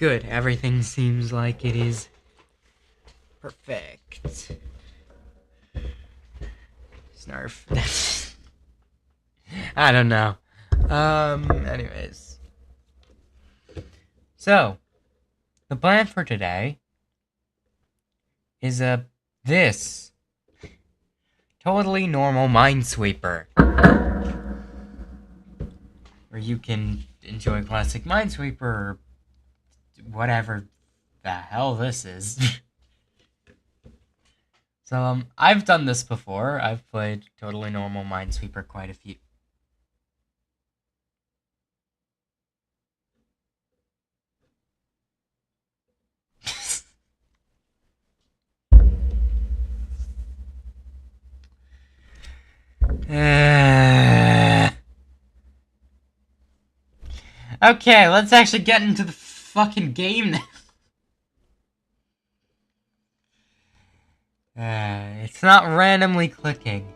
Good, everything seems like it is perfect. Snarf. I don't know. Anyways. So, the plan for today is this totally normal Minesweeper. Where you can enjoy classic Minesweeper or whatever the hell this is. So, I've done this before. I've played totally normal Minesweeper quite a few. Okay, let's actually get into the fucking game now. It's not randomly clicking.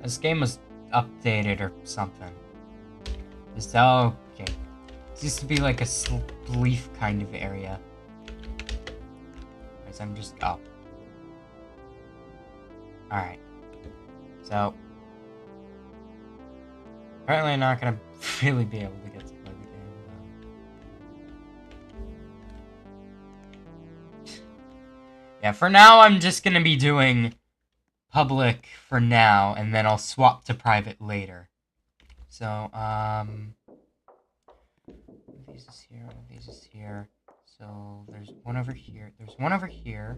This game was updated or something. Okay. This used to be like a leaf kind of area. Guys, I'm just... Oh. Alright. So... Apparently I'm not gonna really be able to get to play the game. Yeah, for now I'm just gonna be doing public for now, and then I'll swap to private later. So, these is here, one of these is here. So, there's one over here. There's one over here.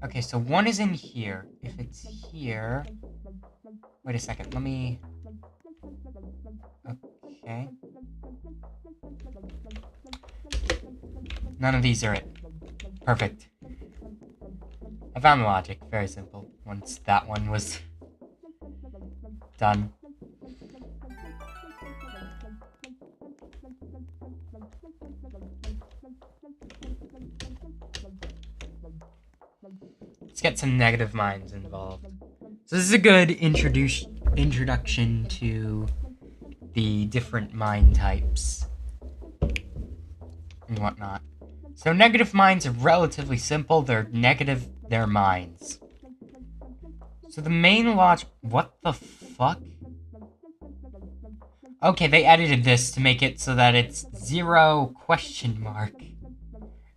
Okay, so one is in here. If it's here... Wait a second, let me... Okay. None of these are it. Perfect. I found the logic. Very simple. Once that one was... done. Let's get some negative minds involved. So this is a good introduction to the different mind types and whatnot. So negative minds are relatively simple. They're negative, they're minds. So the main logic... What the fuck? Okay, they edited this to make it so that it's 0 question mark.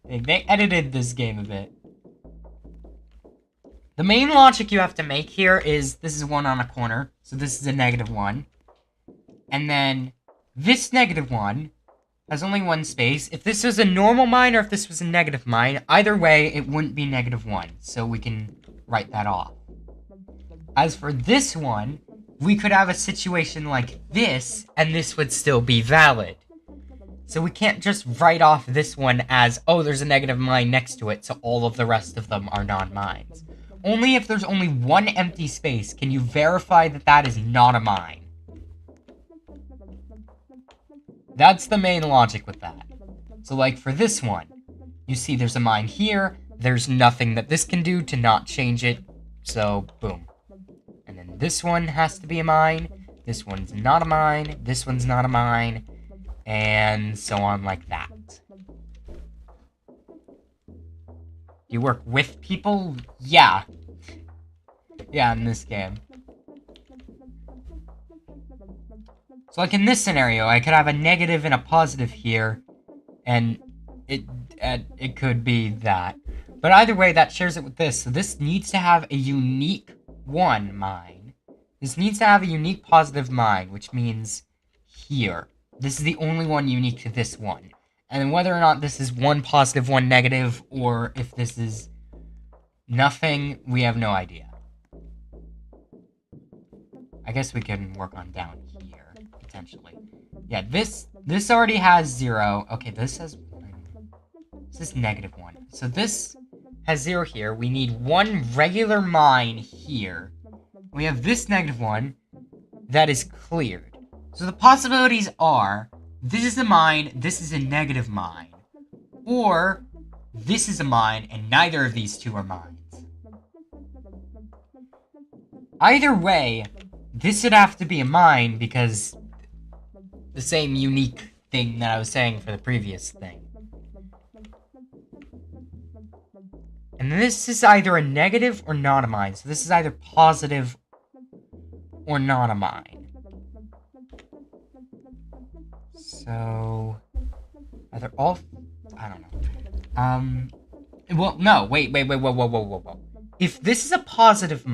They edited this game a bit. The main logic you have to make here is this is 1 on a corner, so this is a -1. And then this -1 has only 1 space. If this was a normal mine or if this was a negative mine, either way, it wouldn't be -1, so we can write that off. As for this one, we could have a situation like this, and this would still be valid. So we can't just write off this one as, oh, there's a negative mine next to it, so all of the rest of them are non-mines. Only if there's only 1 empty space can you verify that that is not a mine. That's the main logic with that. So like for this one, you see there's a mine here, there's nothing that this can do to not change it, so boom. And then this one has to be a mine, this one's not a mine, this one's not a mine, and so on like that. You work with people? Yeah. Yeah, in this game. So like in this scenario, I could have a negative and a positive here, and it could be that. But either way, that shares it with this. So this needs to have a unique 1 mine. This needs to have a unique positive mine, which means here. This is the only one unique to this one. And whether or not this is 1 positive, 1 negative, or if this is nothing, we have no idea. I guess we can work on down here, potentially. Yeah, this already has 0. Okay, this has... This is -1. So this has 0 here. We need 1 regular mine here. We have this -1 that is cleared. So the possibilities are, this is a mine, this is a negative mine. Or, this is a mine, and neither of these two are mines. Either way, this would have to be a mine because the same unique thing that I was saying for the previous thing. And this is either a negative or not a mine. So this is either positive or not a mine. So either all... I don't know. Well, no, wait, whoa. If this is a positive...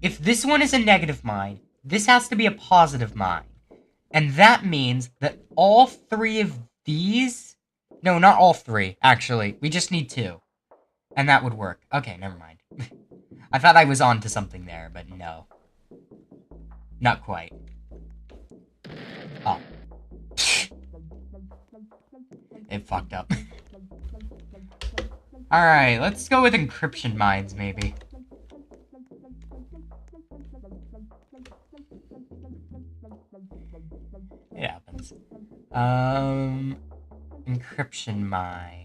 If this one is a negative mine, this has to be a positive mine. And that means that all three of these... No, not all three, actually. We just need two. And that would work. Okay, never mind. I thought I was on to something there, but no. Not quite. Oh. It fucked up. Alright, let's go with encryption mines, maybe. It happens. Encryption mines.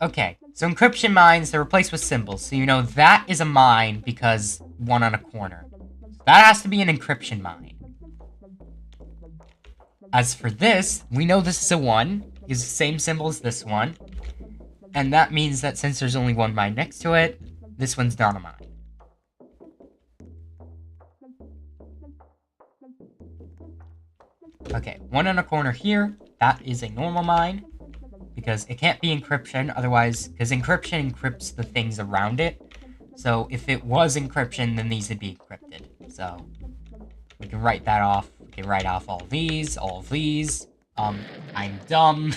Okay, so encryption mines, they're replaced with symbols, so you know that is a mine because one on a corner. That has to be an encryption mine. As for this, we know this is a 1, is the same symbol as this one. And that means that since there's only one mine next to it, this one's not a mine. Okay, one on a corner here, that is a normal mine. Because it can't be encryption, otherwise, because encryption encrypts the things around it. So if it was encryption, then these would be encrypted. So we can write that off. We can write off all of these. I'm dumb.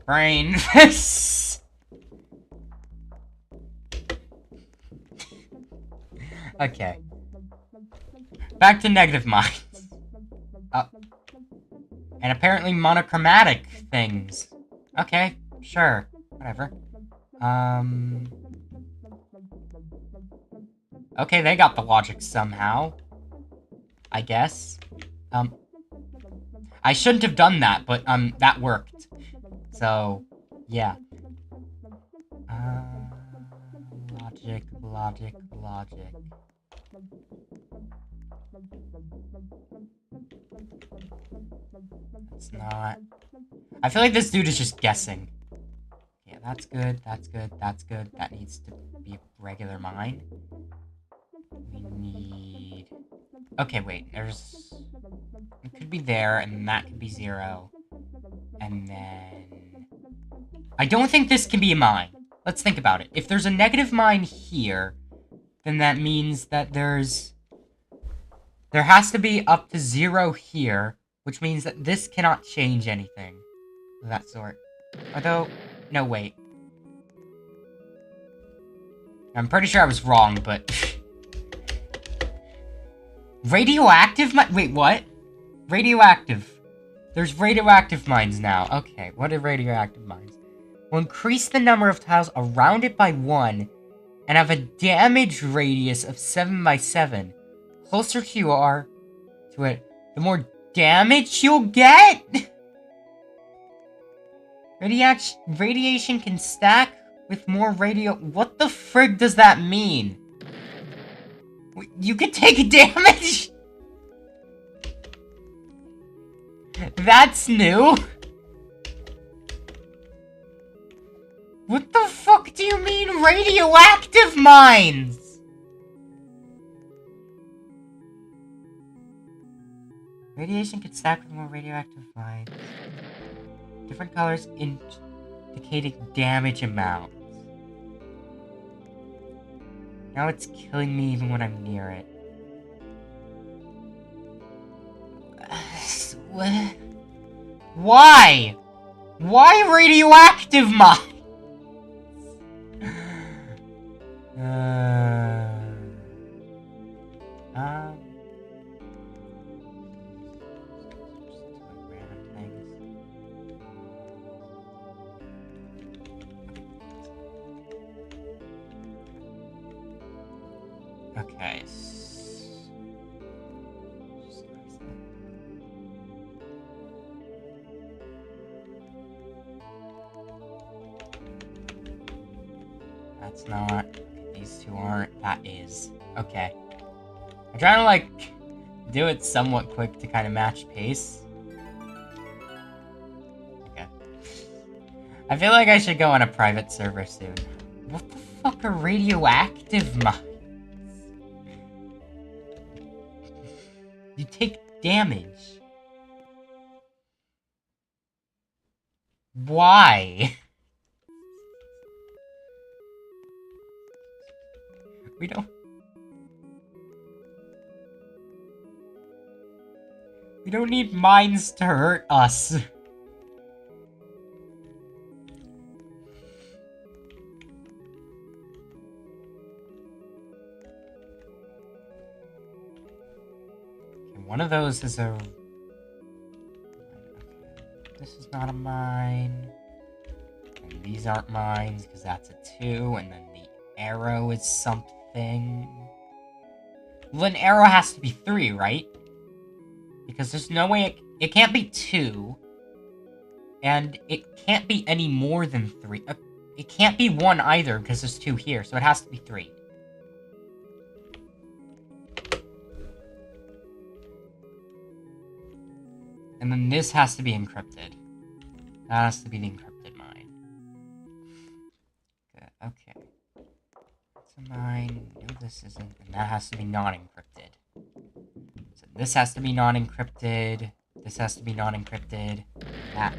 Brain. Okay. Back to negative mines. And apparently monochromatic things. Okay, sure. Whatever. Okay, they got the logic somehow. I guess. I shouldn't have done that, but, that worked. So, yeah. Logic. It's not... I feel like this dude is just guessing. Yeah, that's good. That needs to be a regular mine. We need... Okay, wait, there's... It could be there, and that could be 0. And then... I don't think this can be a mine. Let's think about it. If there's a negative mine here, then that means that there has to be up to 0 here, which means that this cannot change anything of that sort. Although, no, wait. I'm pretty sure I was wrong, but... Radioactive wait, what? Radioactive. There's radioactive mines now. Okay, what are radioactive mines? Will increase the number of tiles around it by 1 and have a damage radius of 7 by 7. Closer you are to it, the more damage you'll get? Radiation can stack with more What the frig does that mean? You could take damage? That's new. What the fuck do you mean radioactive mines? Radiation can stack with more radioactive mines. Different colors indicating damage amounts. Now it's killing me even when I'm near it. Why? Why radioactive mines? Okay. That's not. These two aren't. That is. Okay. I'm trying to, like, do it somewhat quick to kind of match pace. Okay. I feel like I should go on a private server soon. What the fuck are radioactive mines? You take damage. Why? We don't need mines to hurt us. Okay, one of those is a... This is not a mine. And these aren't mines, because that's a 2, and then the arrow is something. Well, an arrow has to be 3, right? Because there's no way it can't be 2. And it can't be any more than 3. It can't be 1 either, because there's 2 here, so it has to be 3. And then this has to be encrypted. That has to be the encrypted mine. Good, okay. That's a mine. No, this isn't. And that has to be non-encrypted. So this has to be non-encrypted. This has to be non-encrypted. That.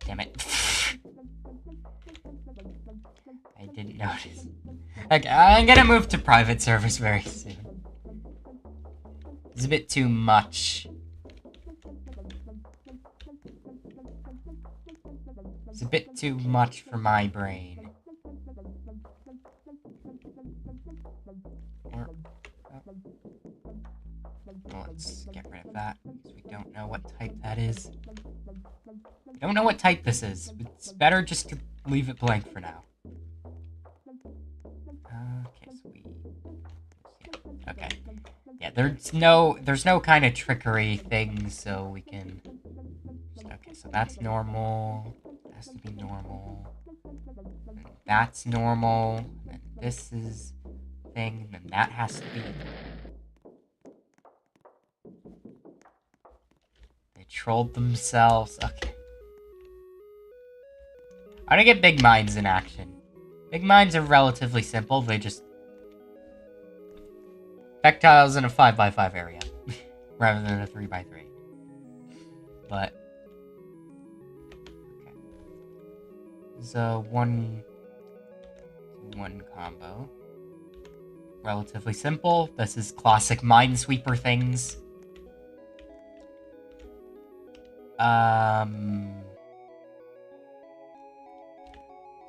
Damn it. I didn't notice. Okay, I'm gonna move to private servers very soon. It's a bit too much. It's a bit too much for my brain. Well, let's get rid of that, because we don't know what type that is. We don't know what type this is. It's better just to leave it blank for now. Okay, so yeah, okay. Yeah, there's no kind of trickery thing, so we can... Okay, so that's normal. That has to be normal. And that's normal. And this is thing, and then that has to be... They trolled themselves. Okay. I'm gonna get big mines in action. Big mines are relatively simple. They just... Projectiles in a 5x5 area. Rather than a 3x3. But... Okay. This is a one combo. Relatively simple. This is classic Minesweeper things.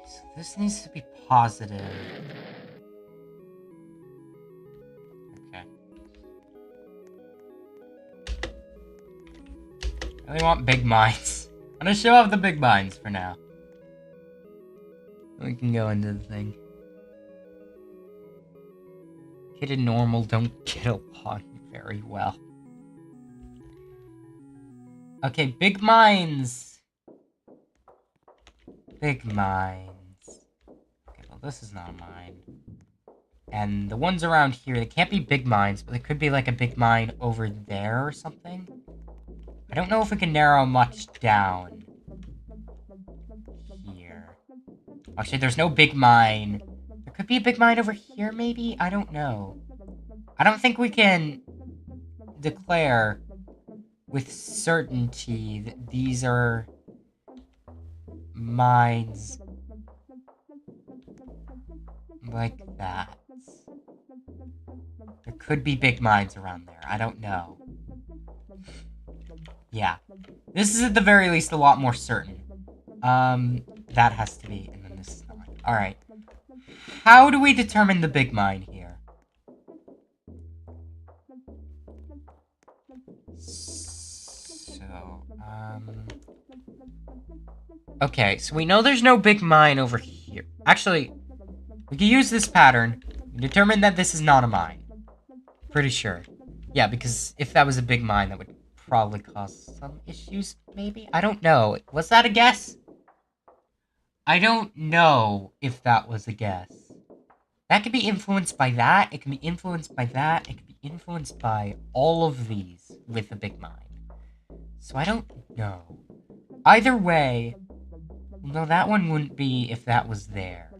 So this needs to be positive. Okay. I really want big mines. I'm gonna show off the big mines for now. We can go into the thing. Kid and normal don't get along very well. Okay, big mines. Big mines. Okay, well this is not a mine. And the ones around here, they can't be big mines, but they could be like a big mine over there or something. I don't know if we can narrow much down here. Actually, there's no big mine. There could be a big mine over here, maybe? I don't know. I don't think we can declare with certainty that these are mines like that. There could be big mines around there. I don't know. Yeah. This is at the very least a lot more certain. That has to be, and then this is not. Alright. How do we determine the big mine here? So, okay, so we know there's no big mine over here. Actually, we can use this pattern and determine that this is not a mine. Pretty sure. Yeah, because if that was a big mine, that would probably cause some issues, maybe? I don't know. Was that a guess? I don't know if that was a guess. That could be influenced by that, it can be influenced by that, it could be influenced by all of these with a big mine. So I don't know. Either way, no, that one wouldn't be if that was there.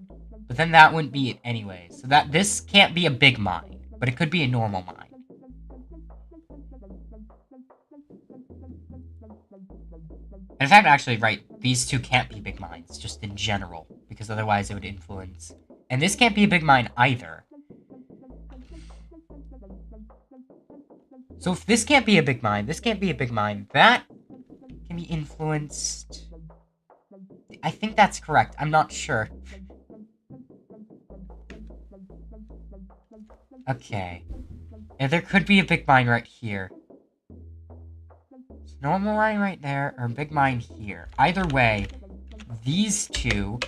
But then that wouldn't be it anyway. So this can't be a big mine, but it could be a normal mine. In fact, actually, right, these two can't be big mines, just in general, because otherwise it would influence. And this can't be a big mine either. So if this can't be a big mine, this can't be a big mine, that can be influenced. I think that's correct. I'm not sure. Okay. Yeah, there could be a big mine right here. Normal mine right there, or big mine here. Either way, these two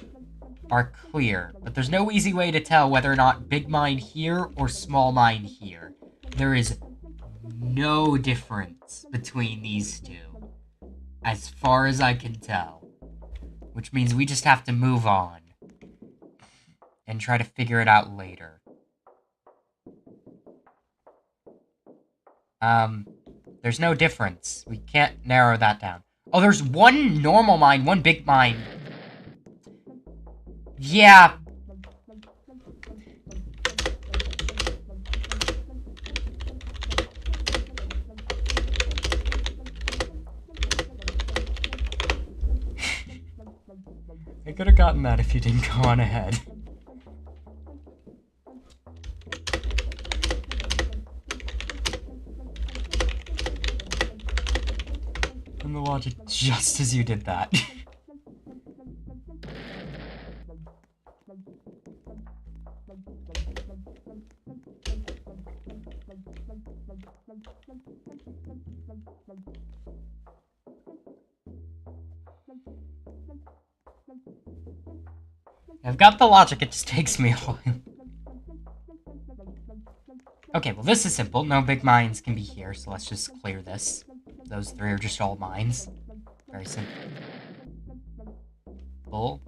are clear, but there's no easy way to tell whether or not big mine here or small mine here. There is no difference between these two, as far as I can tell. Which means we just have to move on and try to figure it out later. There's no difference. We can't narrow that down. Oh, there's one normal mine, one big mine. Yeah. I could have gotten that if you didn't go on ahead. And the logic just as you did that. I've got the logic, it just takes me a while. Okay, well this is simple. No big mines can be here, so let's just clear this. Those three are just all mines. Very simple. Bull.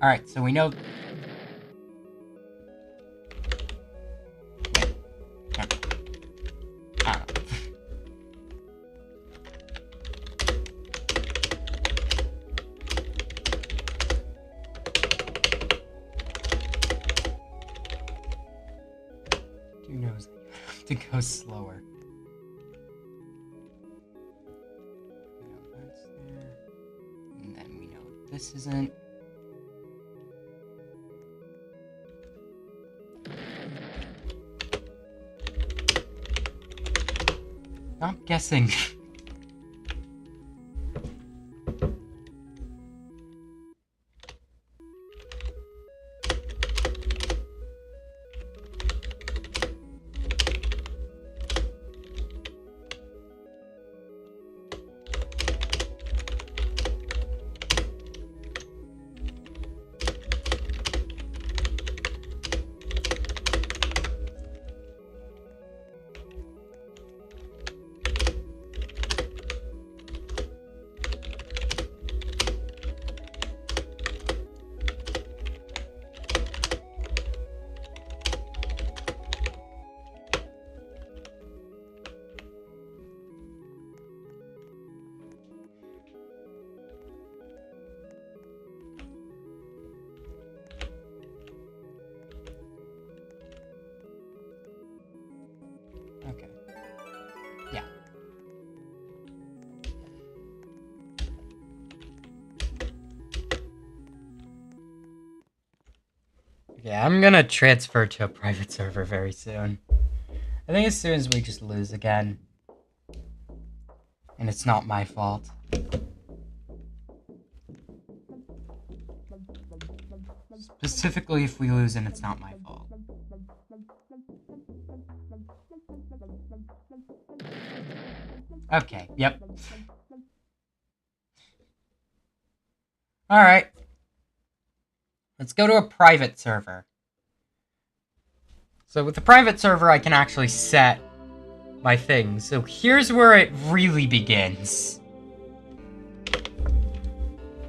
Alright, so we know... Who knows? To go slower. That's there. And then we know this isn't. Stop guessing. Okay. Yeah. Yeah, I'm gonna transfer to a private server very soon. I think as soon as we just lose again. And it's not my fault. Specifically, if we lose and it's not my fault. Okay, yep. Alright. Let's go to a private server. So with the private server, I can actually set my things. So here's where it really begins.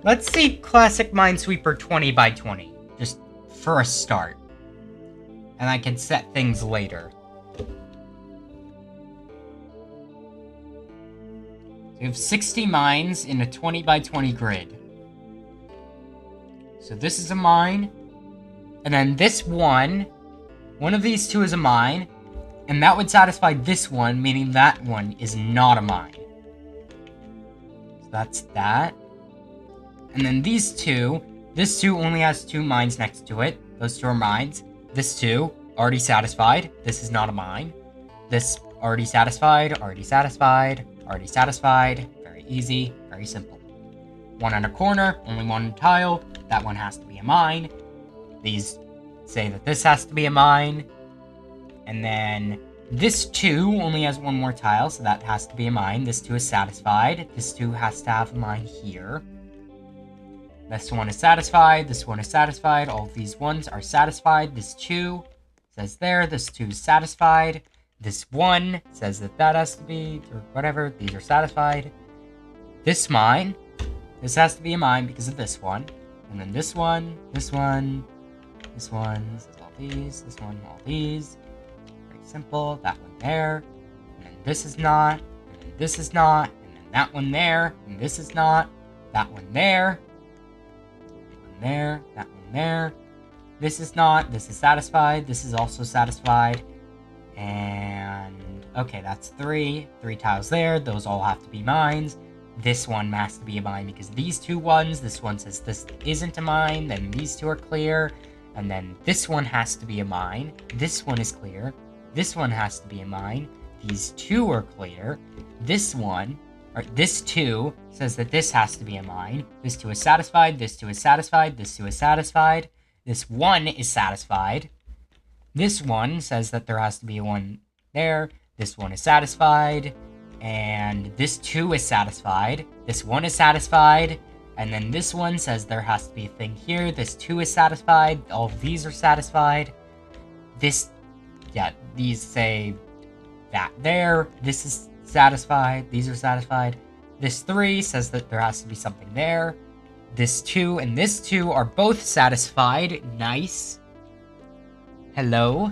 Let's see Classic Minesweeper 20 by 20, just for a start. And I can set things later. So we have 60 mines in a 20 by 20 grid. So this is a mine. And then this one of these two is a mine. And that would satisfy this one, meaning that one is not a mine. So that's that. And then these two, this two only has 2 mines next to it. Those 2 are mines. This 2, already satisfied. This is not a mine. This, already satisfied, already satisfied, already satisfied. Very easy, very simple. 1 on a corner, only 1 tile. That one has to be a mine. These say that this has to be a mine. And then this 2 only has 1 more tile, so that has to be a mine. This 2 is satisfied. This 2 has to have a mine here. This one is satisfied. This one is satisfied. All of these ones are satisfied. This 2 says there. This 2 is satisfied. This 1 says that that has to be, or whatever. These are satisfied. This mine. This has to be a mine because of this one. And then this one, this one, this one, this is all these, this one, all these. Very simple. That one there. And then this is not. And then this is not. And then that one there. And this is not. That one there. There, that one there. This is not, this is satisfied, this is also satisfied. And, okay, that's 3 tiles there, those all have to be mines. This one has to be a mine because these 2 ones, this one says this isn't a mine, then these 2 are clear. And then this one has to be a mine, this one is clear. This one has to be a mine, these 2 are clear. This one, or this 2 says that this has to be a mine. This 2 is satisfied. This 2 is satisfied. This 2 is satisfied. This 1 is satisfied. This one says that there has to be a 1 there. This 1 is satisfied. And this 2 is satisfied. This 1 is satisfied. And then this one says there has to be a thing here. This 2 is satisfied. All of these are satisfied. This, yeah, these say that there. This is satisfied. These are satisfied. This 3 says that there has to be something there. This 2 and this 2 are both satisfied. Nice. Hello.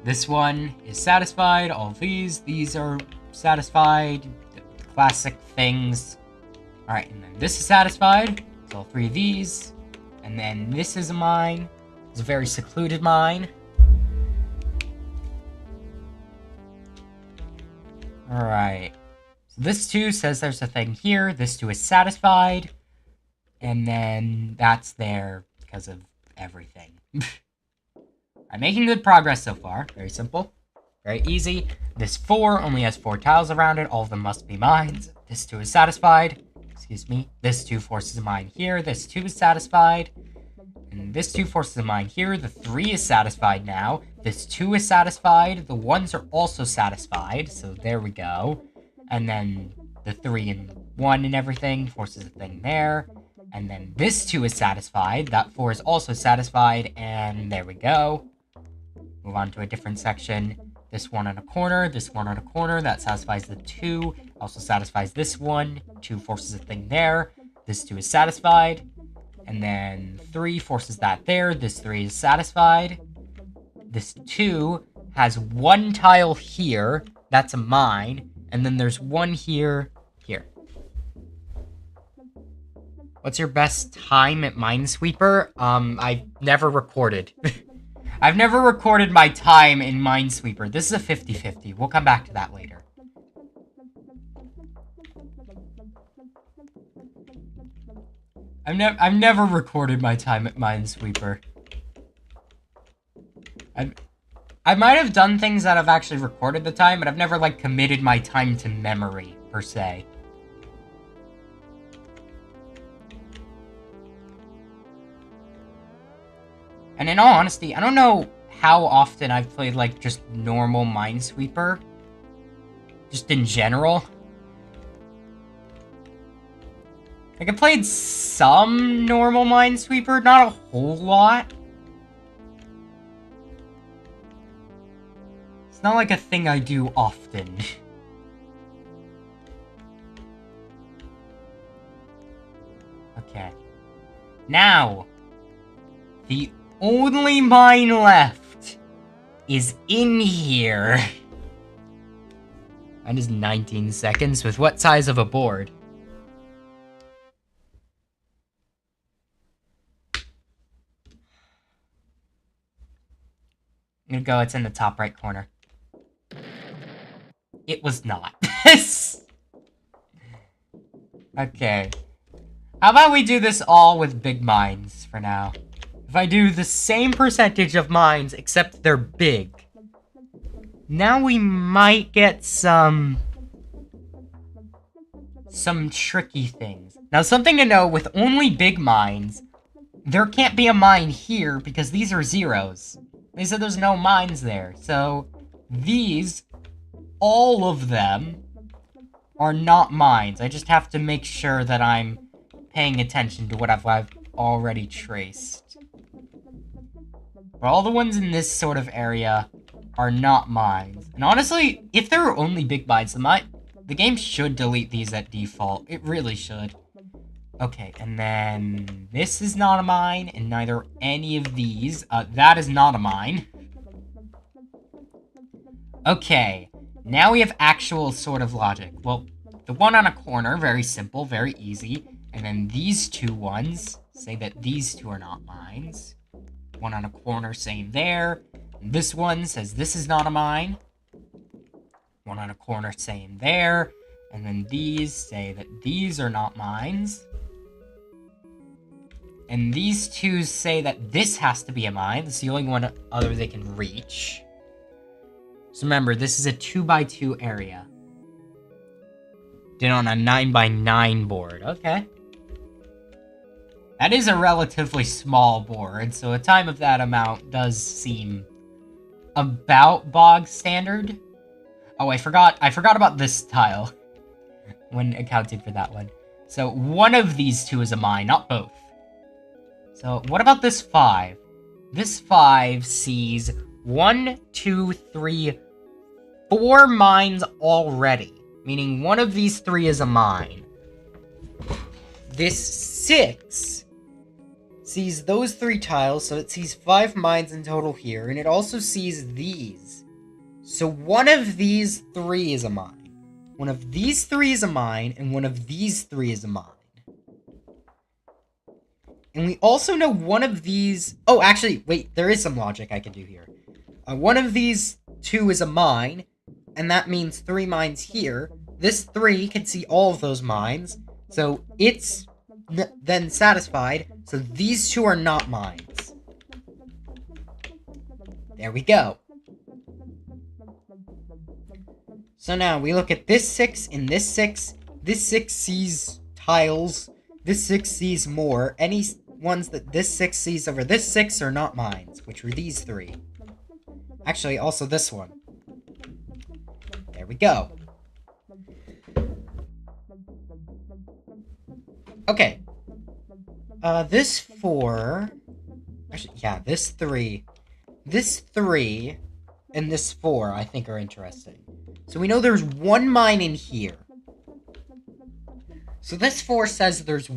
This one is satisfied. All of these are satisfied. Classic things. Alright, and then this is satisfied. So all 3 of these. And then this is a mine. It's a very secluded mine. Alright. So this 2 says there's a thing here. This 2 is satisfied. And then that's there because of everything. I'm making good progress so far. Very simple. Very easy. This 4 only has 4 tiles around it. All of them must be mines. This 2 is satisfied. Excuse me. This 2 forces a mine here. This 2 is satisfied. And this 2 forces a mine here. The 3 is satisfied now. This 2 is satisfied. The 1s are also satisfied. So there we go. And then the 3 and 1 and everything forces a thing there. And then this 2 is satisfied. That 4 is also satisfied. And there we go. Move on to a different section. This 1 on a corner. This 1 on a corner. That satisfies the 2. Also satisfies this 1. 2 forces a thing there. This 2 is satisfied. And then 3 forces that there. This 3 is satisfied. This 2 has 1 tile here. That's a mine. And then there's 1 here. What's your best time at Minesweeper? I've never recorded. I've never recorded my time in Minesweeper. This is a 50-50. We'll come back to that later. I've never recorded my time at Minesweeper. I might have done things that I've actually recorded the time, but I've never, like, committed my time to memory, per se. And in all honesty, I don't know how often I've played, like, just normal Minesweeper. Just in general. Like, I played some normal Minesweeper, not a whole lot. It's not like a thing I do often. Okay. Now, the only mine left is in here. That is 19 seconds. With what size of a board? I'm gonna go, it's in the top right corner. It was not. Okay. How about we do this all with big mines for now? If I do the same percentage of mines, except they're big. Now we might get some tricky things. Now, something to know, with only big mines, there can't be a mine here because these are zeros. They said there's no mines there. So, these, all of them, are not mines. I just have to make sure that I'm paying attention to what I've already traced. But all the ones in this sort of area are not mines. And honestly, if there were only big mines, the game should delete these at default. It really should. Okay, and then this is not a mine, and neither any of these. That is not a mine. Okay, now we have actual sort of logic. Well, the one on a corner, very simple, very easy. And then these two ones say that these two are not mines. One on a corner, same there. And this one says this is not a mine. One on a corner, same there. And then these say that these are not mines. And these two say that this has to be a mine. It's the only one other they can reach. So remember, this is a 2x2 area. Did on a 9x9 board. Okay. That is a relatively small board, so a time of that amount does seem about bog standard. Oh, I forgot about this tile when accounting for that one. So one of these two is a mine, not both. So what about this 5? This 5 sees 1, 2, 3, 4 mines already, meaning one of these 3 is a mine. This 6 sees those 3 tiles, so it sees 5 mines in total here, and it also sees these. So one of these 3 is a mine. One of these 3 is a mine, and one of these 3 is a mine. And we also know one of these... Oh, actually, wait, there is some logic I can do here. One of these 2 is a mine, and that means 3 mines here. This 3 can see all of those mines, so it's then satisfied, so these 2 are not mines. There we go. So now we look at this 6 and this 6. This 6 sees tiles. This 6 sees more. Any ones that this 6 sees over this 6 are not mines, which were these 3. Actually, also this one. There we go. Okay. This 4... Actually, yeah, this 3. This 3 and this 4, I think, are interesting. So we know there's 1 mine in here. So this 4 says there's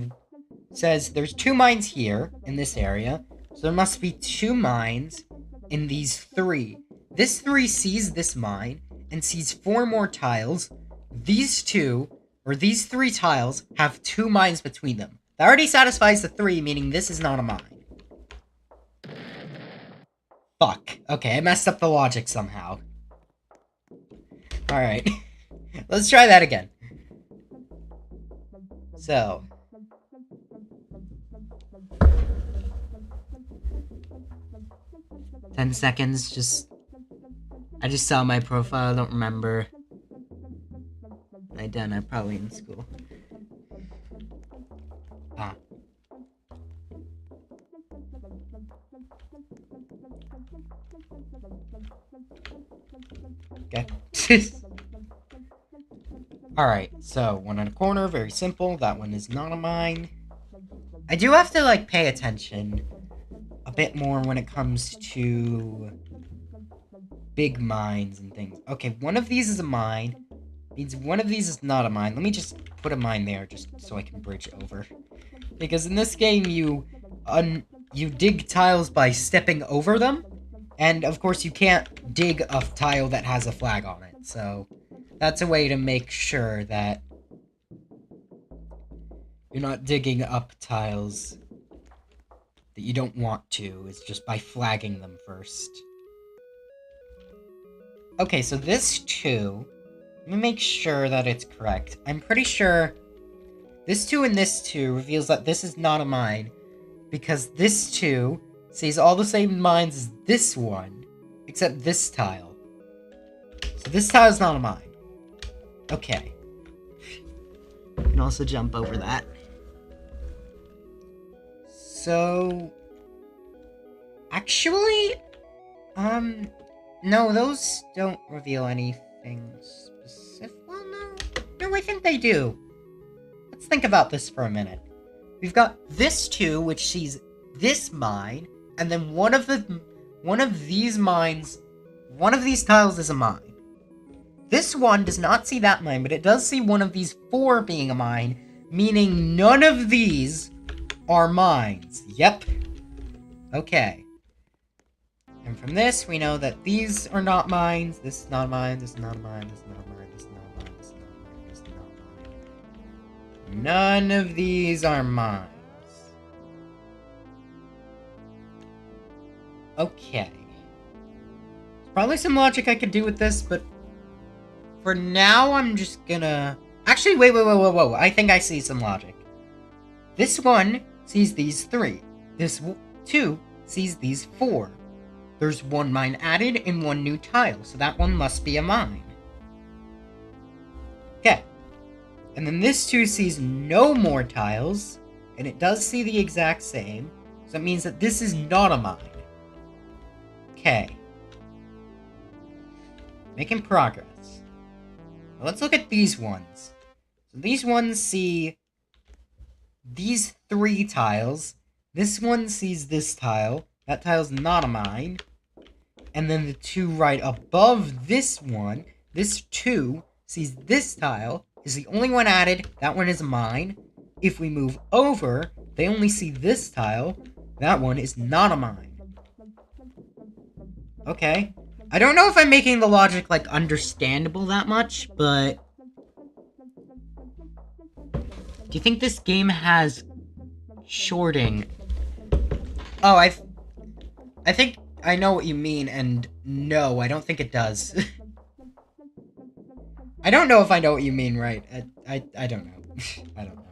2 mines here, in this area. So there must be 2 mines in these 3. This 3 sees this mine, and sees 4 more tiles. These 2... or these 3 tiles have 2 mines between them. That already satisfies the 3, meaning this is not a mine. Fuck. Okay, I messed up the logic somehow. Alright. Let's try that again. So. "10 seconds, I just saw my profile, I don't remember. I'm probably in school. Okay. Alright, so one in a corner, very simple. That one is not a mine. I do have to, like, pay attention a bit more when it comes to big mines and things. Okay, one of these is a mine. Means one of these is not a mine. Let me just put a mine there just so I can bridge over. Because in this game, you dig tiles by stepping over them. And, of course, you can't dig a tile that has a flag on it. So, that's a way to make sure that you're not digging up tiles that you don't want to. It's just by flagging them first. Okay, so this 2... Let me make sure that it's correct. I'm pretty sure this 2 and this 2 reveals that this is not a mine. Because this 2 sees all the same mines as this one, except this tile. So this tile is not a mine. Okay. You can also jump over that. So... Actually... No, those don't reveal anything specific. Well, no. No, I think they do. Let's think about this for a minute. We've got this 2, which sees this mine, and then one of these mines, one of these tiles is a mine. This one does not see that mine, but it does see one of these 4 being a mine, meaning none of these are mines. Yep. Okay. And from this, we know that these are not mines. This is not a mine. This is not a mine. This is not a mine. This is not a mine. This is not a mine. This is not a mine. None of these are mines. Okay. There's probably some logic I could do with this, but for now, I'm just gonna... Actually, wait. I think I see some logic. This one sees these 3. This 2 sees these 4. There's 1 mine added and 1 new tile, so that one must be a mine. Okay. And then this 2 sees no more tiles, and it does see the exact same, so that means that this is not a mine. Okay. Making progress. Now let's look at these ones. So these ones see these 3 tiles. This one sees this tile. That tile's not a mine. And then the 2 right above this one, this 2 sees this tile, is the only one added. That one is a mine. If we move over, they only see this tile. That one is not a mine. Okay. I don't know if I'm making the logic, like, understandable that much, but... Do you think this game has shorting? Oh, I think I know what you mean, and no, I don't think it does. I don't know if I know what you mean, right? I don't know. I don't know.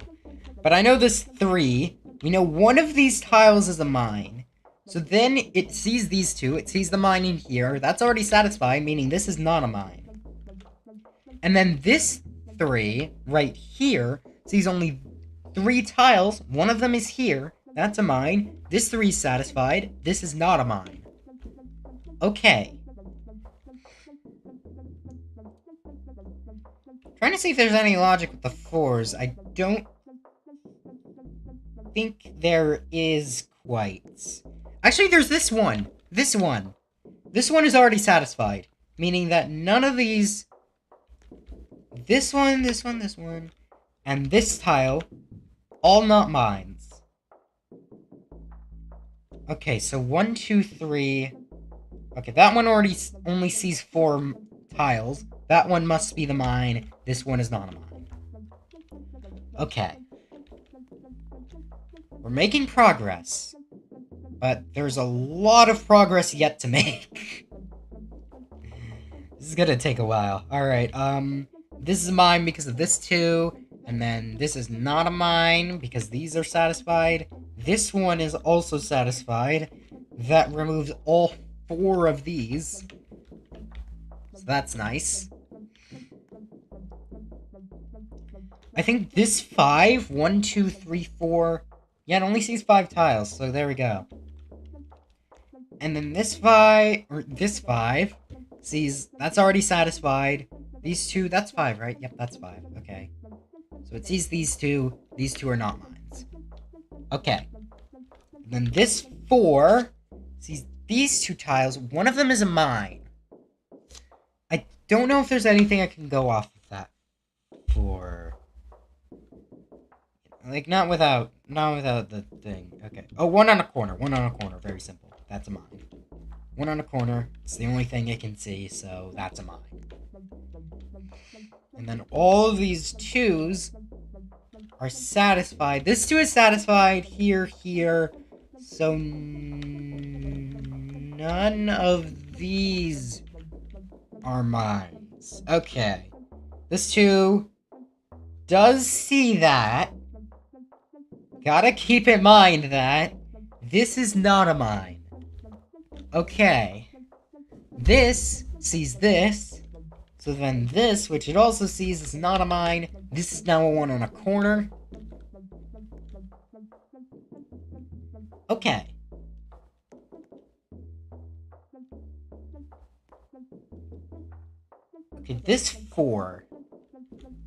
But I know this 3. We know one of these tiles is a mine. So then it sees these 2. It sees the mine in here. That's already satisfied, meaning this is not a mine. And then this 3, right here, sees only 3 tiles. One of them is here. That's a mine. This 3 is satisfied. This is not a mine. Okay. Trying to see if there's any logic with the 4s. I don't think there is quite. Actually, there's this one. This one. This one is already satisfied. Meaning that none of these... This one, and this tile, all not mines. Okay, so 1, 2, 3... Okay, that one only sees 4 tiles. That one must be the mine. This one is not a mine. Okay. We're making progress. But there's a lot of progress yet to make. This is gonna take a while. Alright, this is a mine because of this 2. And then this is not a mine because these are satisfied. This one is also satisfied. That removes all 4 of these. So that's nice. I think this 5, 1, 2, 3, 4... Yeah, it only sees 5 tiles, so there we go. And then this 5, sees... That's already satisfied. These two, that's 5, right? Yep, that's 5. Okay. So it sees these two. These two are not mines. Okay. And then this 4 sees these 2 tiles. One of them is a mine. I don't know if there's anything I can go off of that for. Like, not without the thing. Okay. Oh, one on a corner. One on a corner. Very simple. That's a mine. One on a corner. It's the only thing it can see, so that's a mine. And then all of these 2s are satisfied. This 2 is satisfied. Here. So none of these are mines. Okay. This 2 does see that. Gotta keep in mind that this is not a mine. Okay. This sees this. So then this, which it also sees, is not a mine. This is now a one on a corner. Okay. Okay, this 4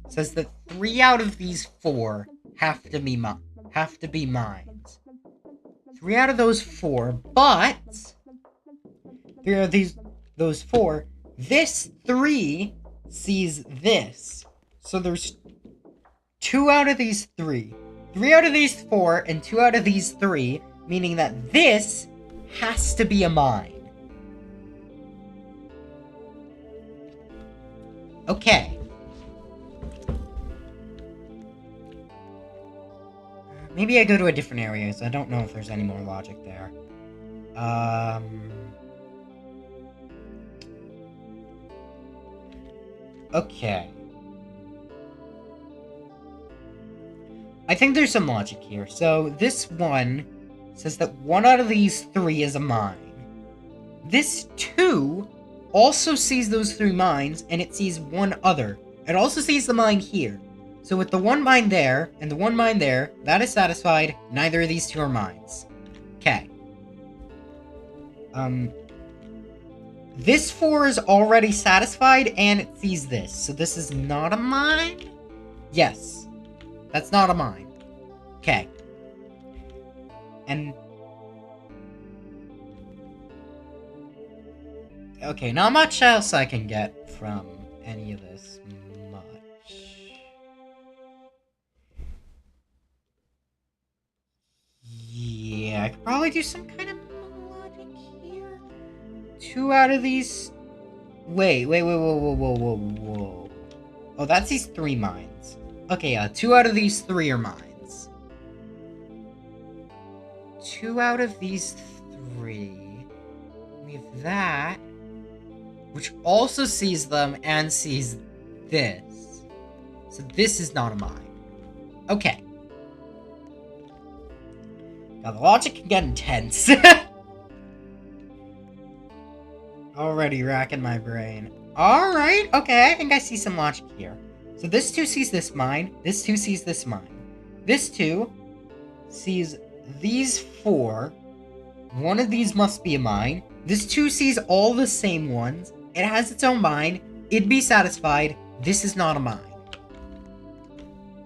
says that 3 out of these 4 have to be mines. 3 out of those 4, but 3 out of those 4, this 3 sees this. So there's 2 out of these 3. 3 out of these 4 and 2 out of these 3, meaning that this has to be a mine. Okay. Maybe I go to a different area, so I don't know if there's any more logic there. Okay. I think there's some logic here. So, this one says that 1 out of these 3 is a mine. This 2 also sees those 3 mines, and it sees one other. It also sees the mine here. So with the 1 mine there, and the 1 mine there, that is satisfied. Neither of these 2 are mines. Okay. This 4 is already satisfied, and it sees this. So this is not a mine? Yes. That's not a mine. Okay. And... okay, not much else I can get from any of this much. Yeah, I could probably do some kind of logic here. 2 out of these... Wait, whoa. Oh, that's these 3 mines. Okay, 2 out of these 3 are mines. 2 out of these 3... We have that... which also sees them and sees this. So this is not a mine. Okay. Now the logic can get intense. Already racking my brain. Alright, okay, I think I see some logic here. So this 2 sees this mine, this 2 sees this mine. This 2 sees these 4. One of these must be a mine. This 2 sees all the same ones. It has its own mine. It'd be satisfied. This is not a mine.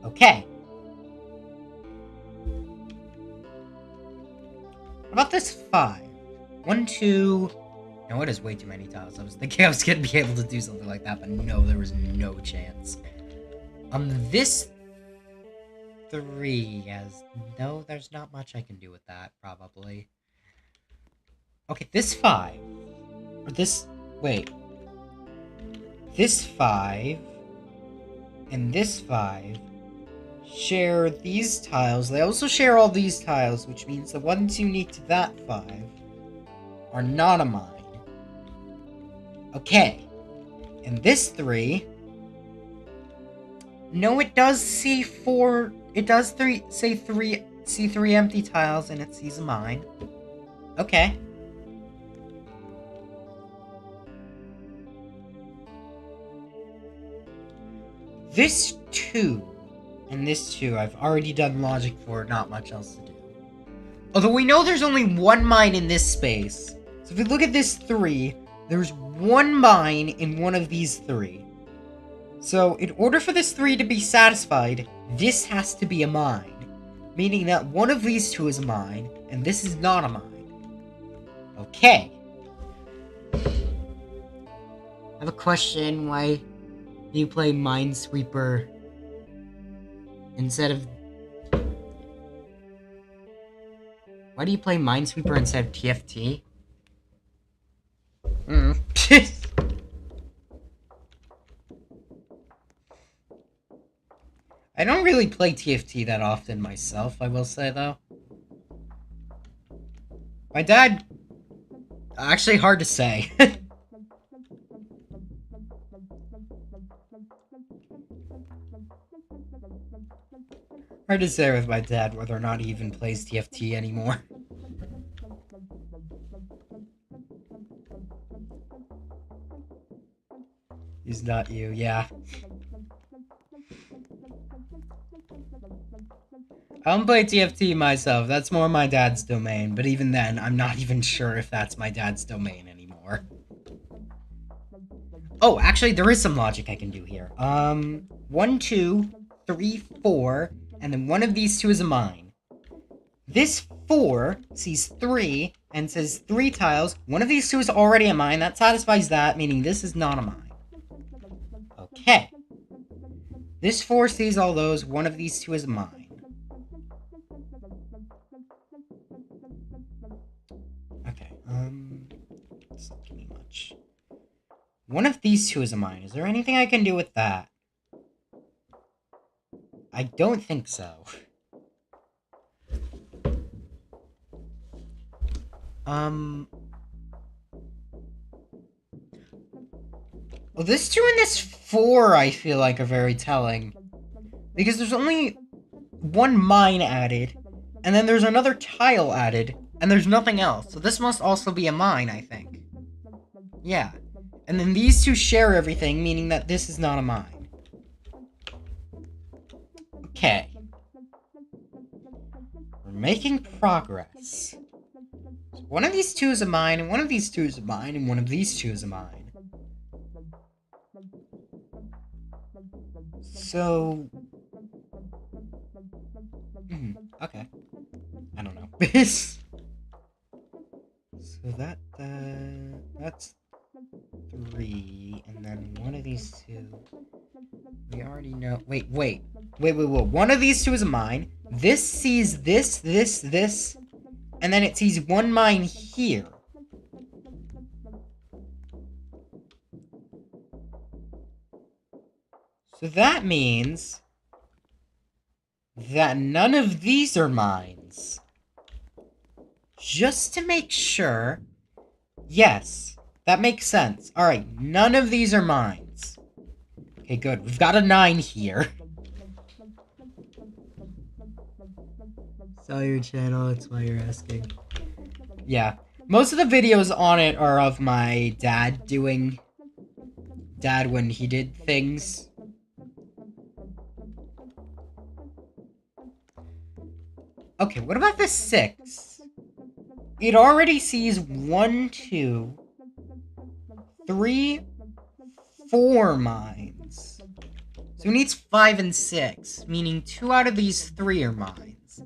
Okay. What about this 5? 1, 2... No, it is way too many tiles. I was thinking I was gonna be able to do something like that, but no, there was no chance. This 3 has... No, there's not much I can do with that, probably. Okay, this 5... Or this... Wait. This 5 and this 5 share these tiles. They also share all these tiles, which means the ones unique to that 5 are not a mine. Okay. And this 3... No, it does see 4... It does see 3 empty tiles, and it sees a mine. Okay. This 2 and this 2, I've already done logic for, not much else to do. Although we know there's only 1 mine in this space. So if we look at this 3, There's one mine in one of these three. So, in order for this 3 to be satisfied, this has to be a mine. Meaning that one of these two is a mine, and this is not a mine. Okay. I have a question. Why do you play Minesweeper instead of... Why do you play Minesweeper instead of TFT? I don't really play TFT that often myself, I will say, though. My dad... Actually, hard to say. Hard to say with my dad whether or not he even plays TFT anymore. He's not you, yeah. I don't play TFT myself, that's more my dad's domain, but even then, I'm not even sure if that's my dad's domain anymore. Oh, actually, there is some logic I can do here. 1, 2, 3, 4, and then one of these two is a mine. This 4 sees 3, and says 3 tiles. One of these two is already a mine, that satisfies that, meaning this is not a mine. Okay. This 4 sees all those, one of these two is a mine. Okay, it's not giving me much. One of these two is a mine. Is there anything I can do with that? I don't think so. Well, this 2 and this 4, I feel like, are very telling. Because there's only one mine added, and then there's another tile added, and there's nothing else. So this must also be a mine, I think. Yeah. And then these two share everything, meaning that this is not a mine. Okay. We're making progress. So one of these two is a mine, and one of these two is a mine, and one of these two is a mine. So... okay. I don't know. So that's 3, and then one of these two... We already know... Wait. One of these two is a mine. This sees this, and then it sees one mine here. So that means that none of these are mines. Just to make sure... Yes, that makes sense. Alright, none of these are mines. Okay, good. We've got a 9 here. Saw your channel, that's why you're asking. Yeah. Most of the videos on it are of my dad doing... Dad when he did things. Okay, what about the 6? It already sees 1, 2, 3, 4 mines. So it needs 5 and 6, meaning 2 out of these 3 are mines.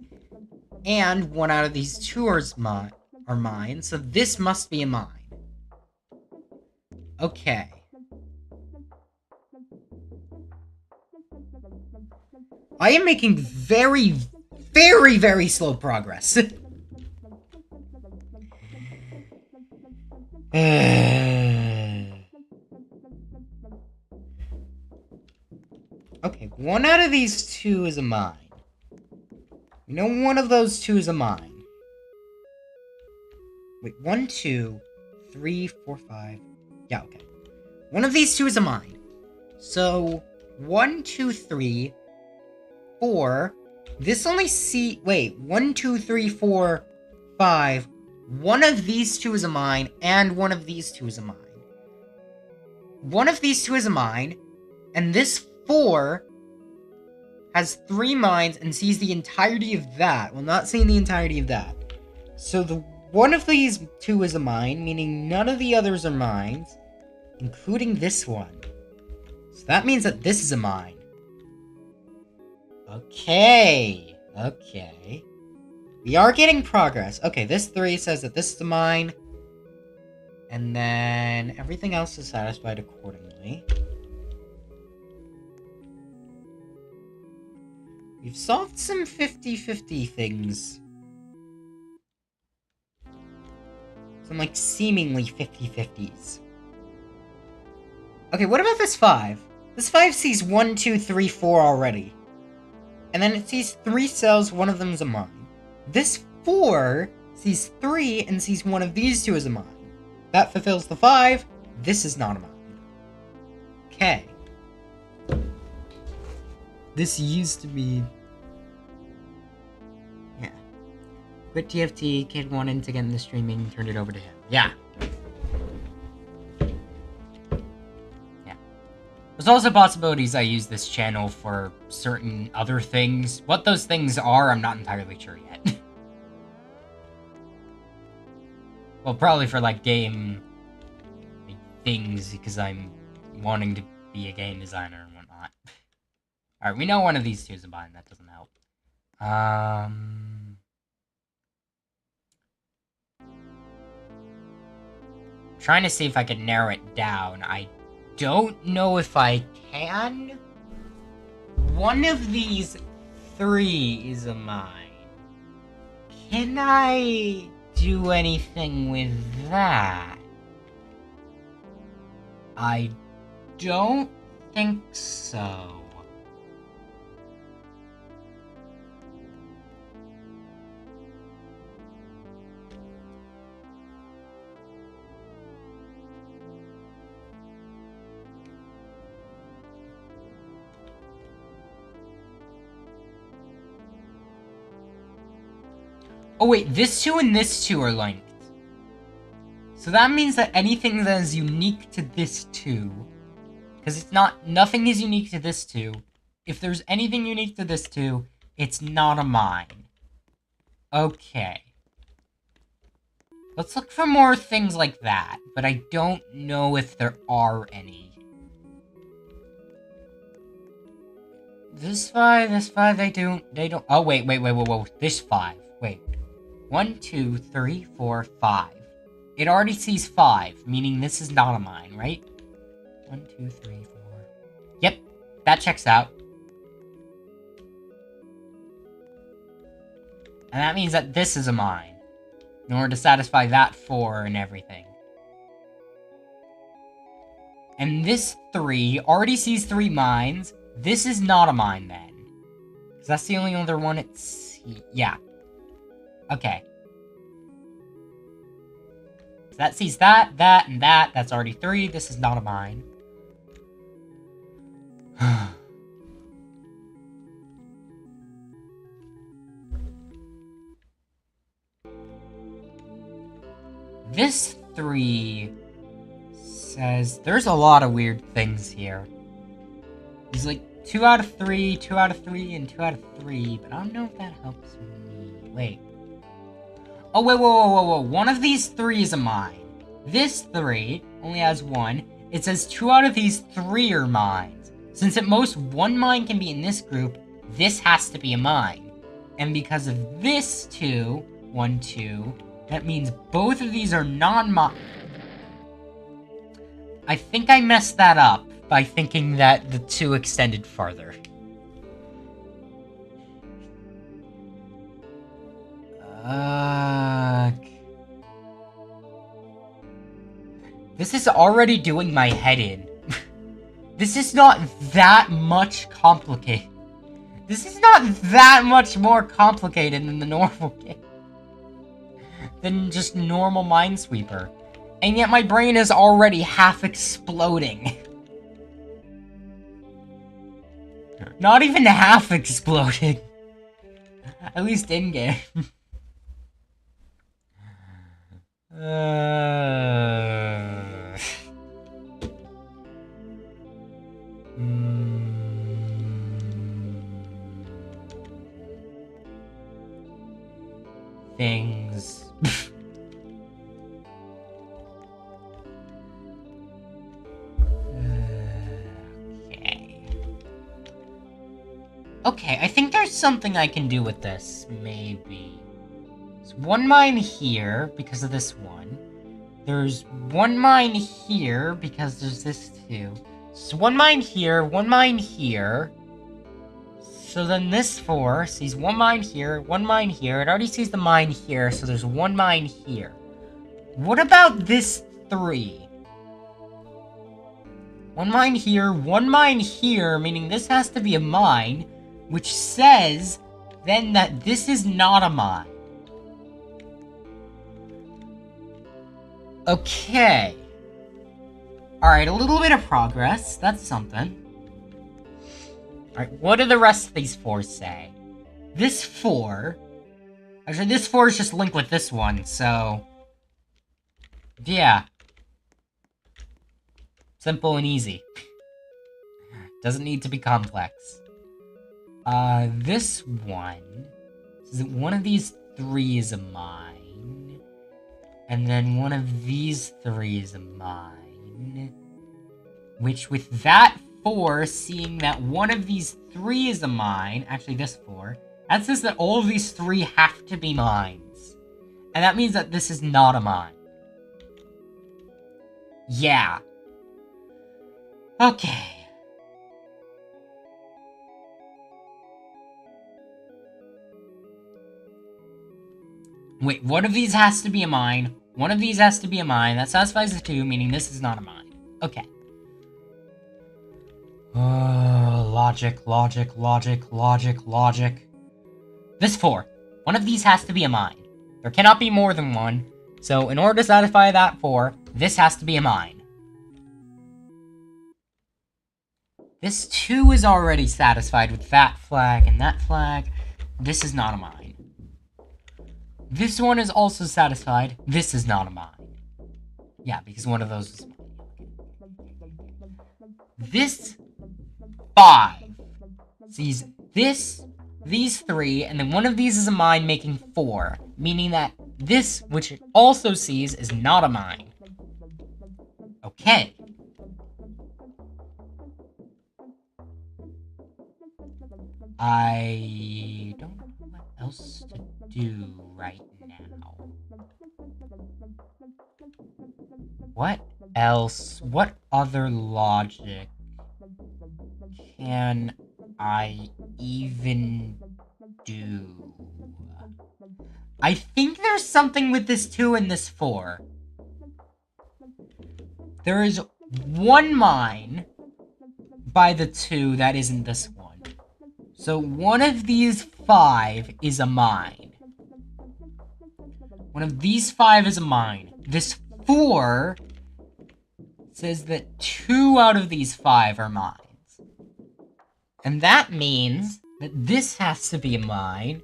And 1 out of these 2 are mine, so this must be a mine. Okay. I am making very, very slow progress. Okay, 1 out of these 2 is a mine. We know one of those 2 is a mine. Wait, 1, 2, 3, 4, 5. Yeah, okay. One of these 2 is a mine. So, 1, 2, 3, 4. This only wait, 1, 2, 3, 4, 5. One of these 2 is a mine, and one of these 2 is a mine. One of these 2 is a mine, and this 4 has 3 mines and sees the entirety of that. Well, not seeing the entirety of that. So the one of these two is a mine, meaning none of the others are mines, including this one. So that means that this is a mine. Okay. We are getting progress. Okay, this 3 says that this is a mine. And then everything else is satisfied accordingly. We've solved some 50-50 things. Some, like, seemingly 50-50s. Okay, what about this 5? This 5 sees 1, 2, 3, 4 already. And then it sees 3 cells, one of them is a mine. This 4 sees 3 and sees one of these 2 as a mine. That fulfills the 5. This is not a mine. Okay. This used to be... Yeah. Quit TFT, kid wanted to get into streaming, turned it over to him. Yeah. There's also possibilities I use this channel for certain other things. What those things are, I'm not entirely sure yet. Well, probably for, like, game things, because I'm wanting to be a game designer and whatnot. Alright, we know one of these two is a mine. That doesn't help. Trying to see if I can narrow it down. I don't know if I can. One of these 3 is a mine. Can I do anything with that? I don't think so. Oh wait, this 2 and this 2 are linked. So that means that anything that is unique to this 2, because it's not, nothing is unique to this 2. If there's anything unique to this 2, it's not a mine. Okay. Let's look for more things like that, but I don't know if there are any. This 5, they don't, oh wait, this 5, wait. 1, 2, 3, 4, 5. It already sees 5, meaning this is not a mine, right? 1, 2, 3, 4. Yep, that checks out. And that means that this is a mine, in order to satisfy that 4 and everything. And this 3 already sees 3 mines. This is not a mine then. Because that's the only other one it's... Yeah. Okay. So that sees that, and that. That's already 3. This is not a mine. This 3 says there's a lot of weird things here. There's like 2 out of 3, 2 out of 3, and 2 out of 3, but I don't know if that helps me. Wait. Oh, wait, whoa. One of these 3 is a mine. This 3 only has 1. It says 2 out of these 3 are mines. Since at most 1 mine can be in this group, this has to be a mine. And because of this 2, 1, 2, that means both of these are non-mine. I think I messed that up by thinking that the 2 extended farther. This is already doing my head in. This is not that much complicated. This is not that much more complicated than the normal game. Than just normal Minesweeper. And yet my brain is already half exploding. Not even half exploding. At least in-game. Things. Okay, I think there's something I can do with this, maybe. There's one mine here, because of this one. There's one mine here, because there's this too. So one mine here, one mine here. So then this 4 sees one mine here, one mine here. It already sees the mine here, so there's one mine here. What about this 3? One mine here, meaning this has to be a mine, which says then that this is not a mine. Okay. Alright, a little bit of progress. That's something. Alright, what do the rest of these 4 say? This 4... Actually, this 4 is just linked with this one, so... Yeah. Simple and easy. Doesn't need to be complex. This one... Says that one of these 3 is a mine. And then one of these 3 is a mine. Which, with that 4, seeing that one of these 3 is a mine... Actually, this 4... That says that all of these 3 have to be mines. And that means that this is not a mine. Yeah. Okay. Wait, one of these has to be a mine. One of these has to be a mine. That satisfies the 2, meaning this is not a mine. Okay. Logic. This 4. One of these has to be a mine. There cannot be more than one. So, in order to satisfy that 4, this has to be a mine. This 2 is already satisfied with that flag and that flag. This is not a mine. This one is also satisfied. This is not a mine. Yeah, because one of those is a mine. This 5 sees this, these 3, and then one of these is a mine, making 4. Meaning that this, which it also sees, is not a mine. Okay. I don't know what else to do right now. What else? What other logic can I even do? I think there's something with this 2 and this 4. There is one mine by the 2 that isn't this one. So one of these 5 is a mine. One of these 5 is a mine. This 4 says that 2 out of these 5 are mines. And that means that this has to be a mine,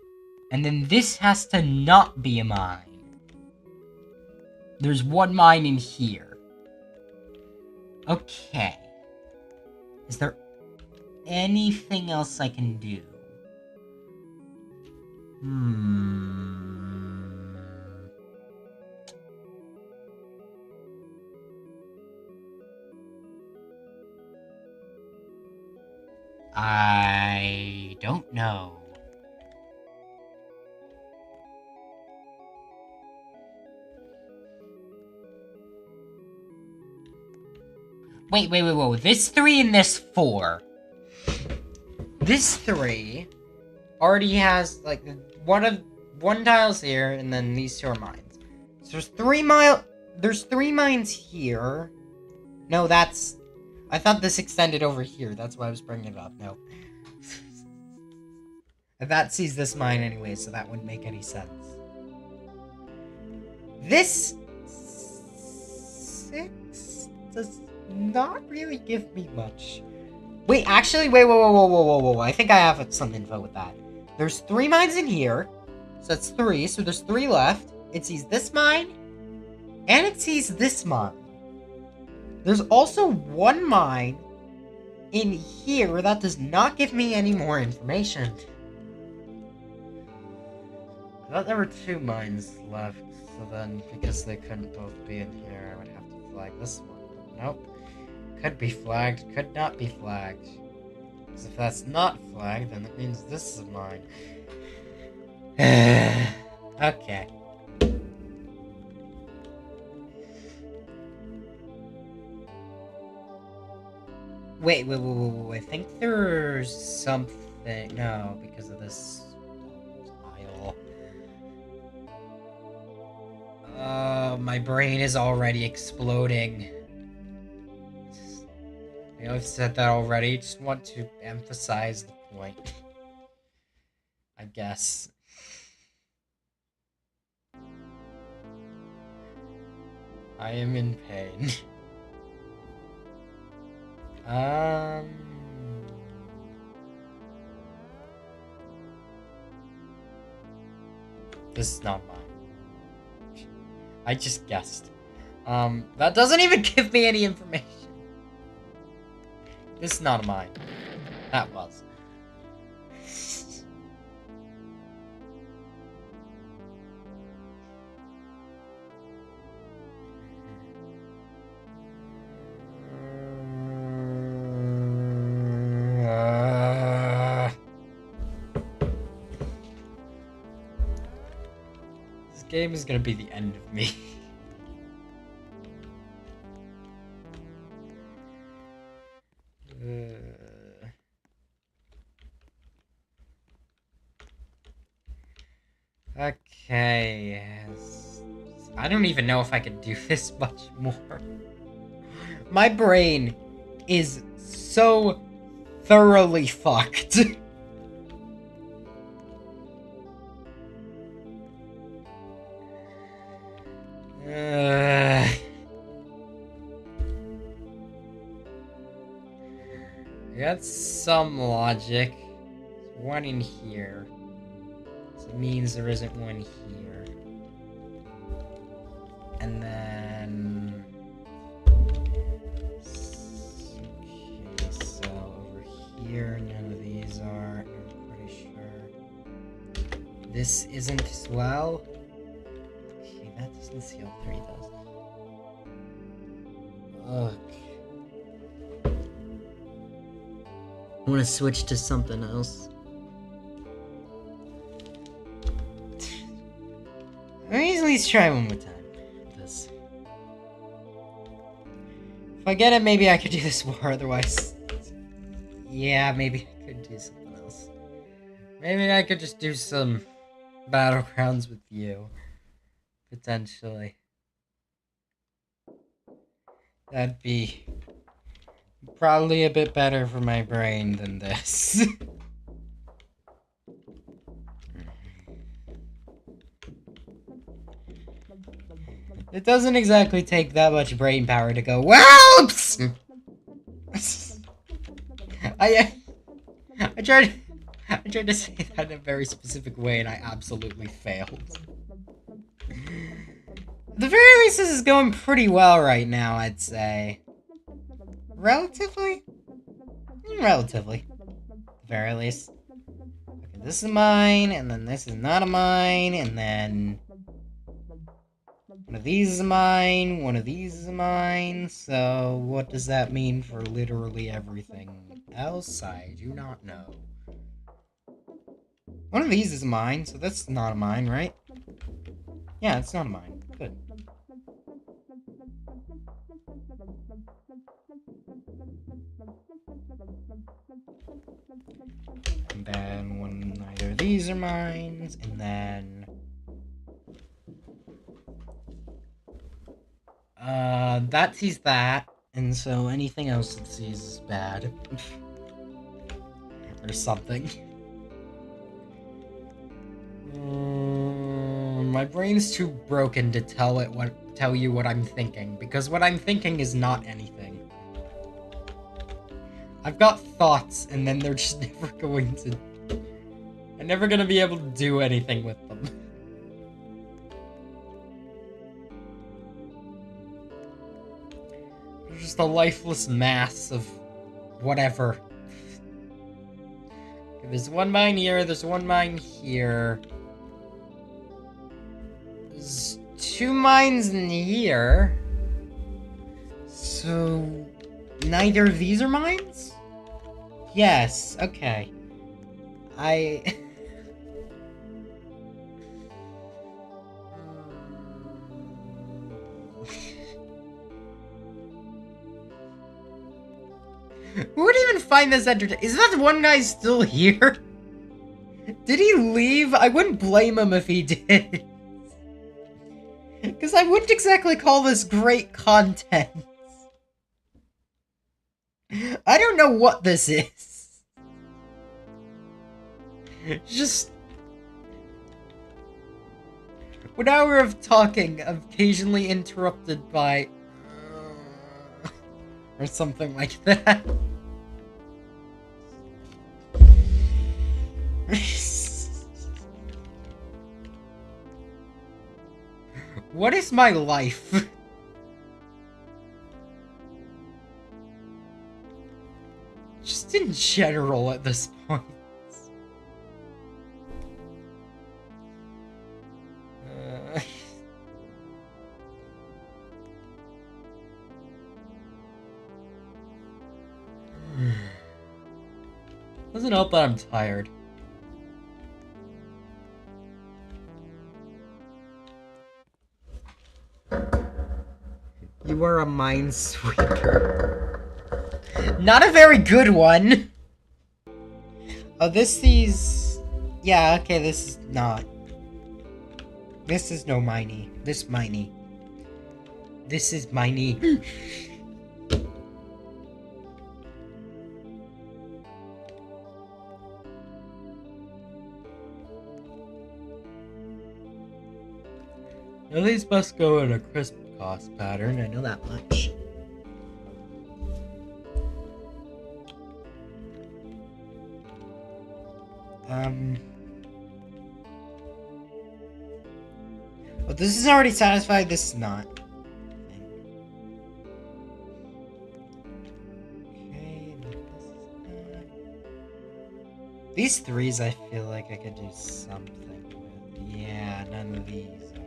and then this has to not be a mine. There's one mine in here. Okay. Is there anything else I can do? I don't know. Wait. This 3 and this 4. This 3 already has, like, one tile's here, and then these 2 are mines. So there's 3 mines here. No, I thought this extended over here. That's why I was bringing it up. No. That sees this mine anyway, so that wouldn't make any sense. This 6 does not really give me much. Wait, actually, whoa. I think I have some info with that. There's 3 mines in here. So that's 3. So there's 3 left. It sees this mine. And it sees this mine. There's also 1 mine in here that does not give me any more information. I thought there were 2 mines left. So then, because they couldn't both be in here, I would have to flag this one. Nope. Could be flagged, could not be flagged. Because if that's not flagged, then that means this is mine. Okay. Wait, I think there's something... No, because of this tile. My brain is already exploding. I know I've said that already, just want to emphasize the point. I guess. I am in pain. This is not mine. I just guessed. That doesn't even give me any information. This is not mine. That was. This game is gonna be the end of me. Okay, yes. I don't even know if I could do this much more. My brain is so thoroughly fucked. I got some logic. There's one in here. So it means there isn't one here. And then... Okay, so over here, none of these are. I'm pretty sure. This isn't as well. Okay, that doesn't seal 3,000. Okay. I want to switch to something else. Let me at least try one more time. This. If I get it, maybe I could do this more. Otherwise, yeah, maybe I could do something else. Maybe I could just do some Battlegrounds with you, potentially. That'd be probably a bit better for my brain than this. It doesn't exactly take that much brain power to go, whoops! I tried to say that in a very specific way and I absolutely failed. At the very least, this is going pretty well right now, I'd say. Relatively? Relatively. At the very least. Okay, this is mine, and then this is not a mine, and then... one of these is mine, one of these is mine, so what does that mean for literally everything else? I do not know. One of these is mine, so that's not a mine, right? Yeah, it's not a mine. Good. And then neither of these are mines, and then... that sees that, and so anything else it sees is bad. Or something. My brain's too broken to tell you what I'm thinking, because what I'm thinking is not anything. I've got thoughts, and then they're just never going to... I'm never gonna be able to do anything with them. They're just a lifeless mass of whatever. Okay, there's one mine here, there's one mine here. There's 2 mines in here. So... neither of these are mines? Yes, okay. Who would even find this entertaining? Is that one guy still here? Did he leave? I wouldn't blame him if he did. Because I wouldn't exactly call this great content. I don't know what this is. Just... 1 hour of talking, occasionally interrupted by... or something like that. What is my life? Just in general at this point. Doesn't help that I'm tired. You are a minesweeper. Not a very good one! Oh, these... Yeah, okay, this is not. This is no miney. This miney. This is miney. At least must go in a crisp cost pattern, I know that much. Well, this is already satisfied, this is not. Okay, this is not. These threes I feel like I could do something with. Yeah, none of these are.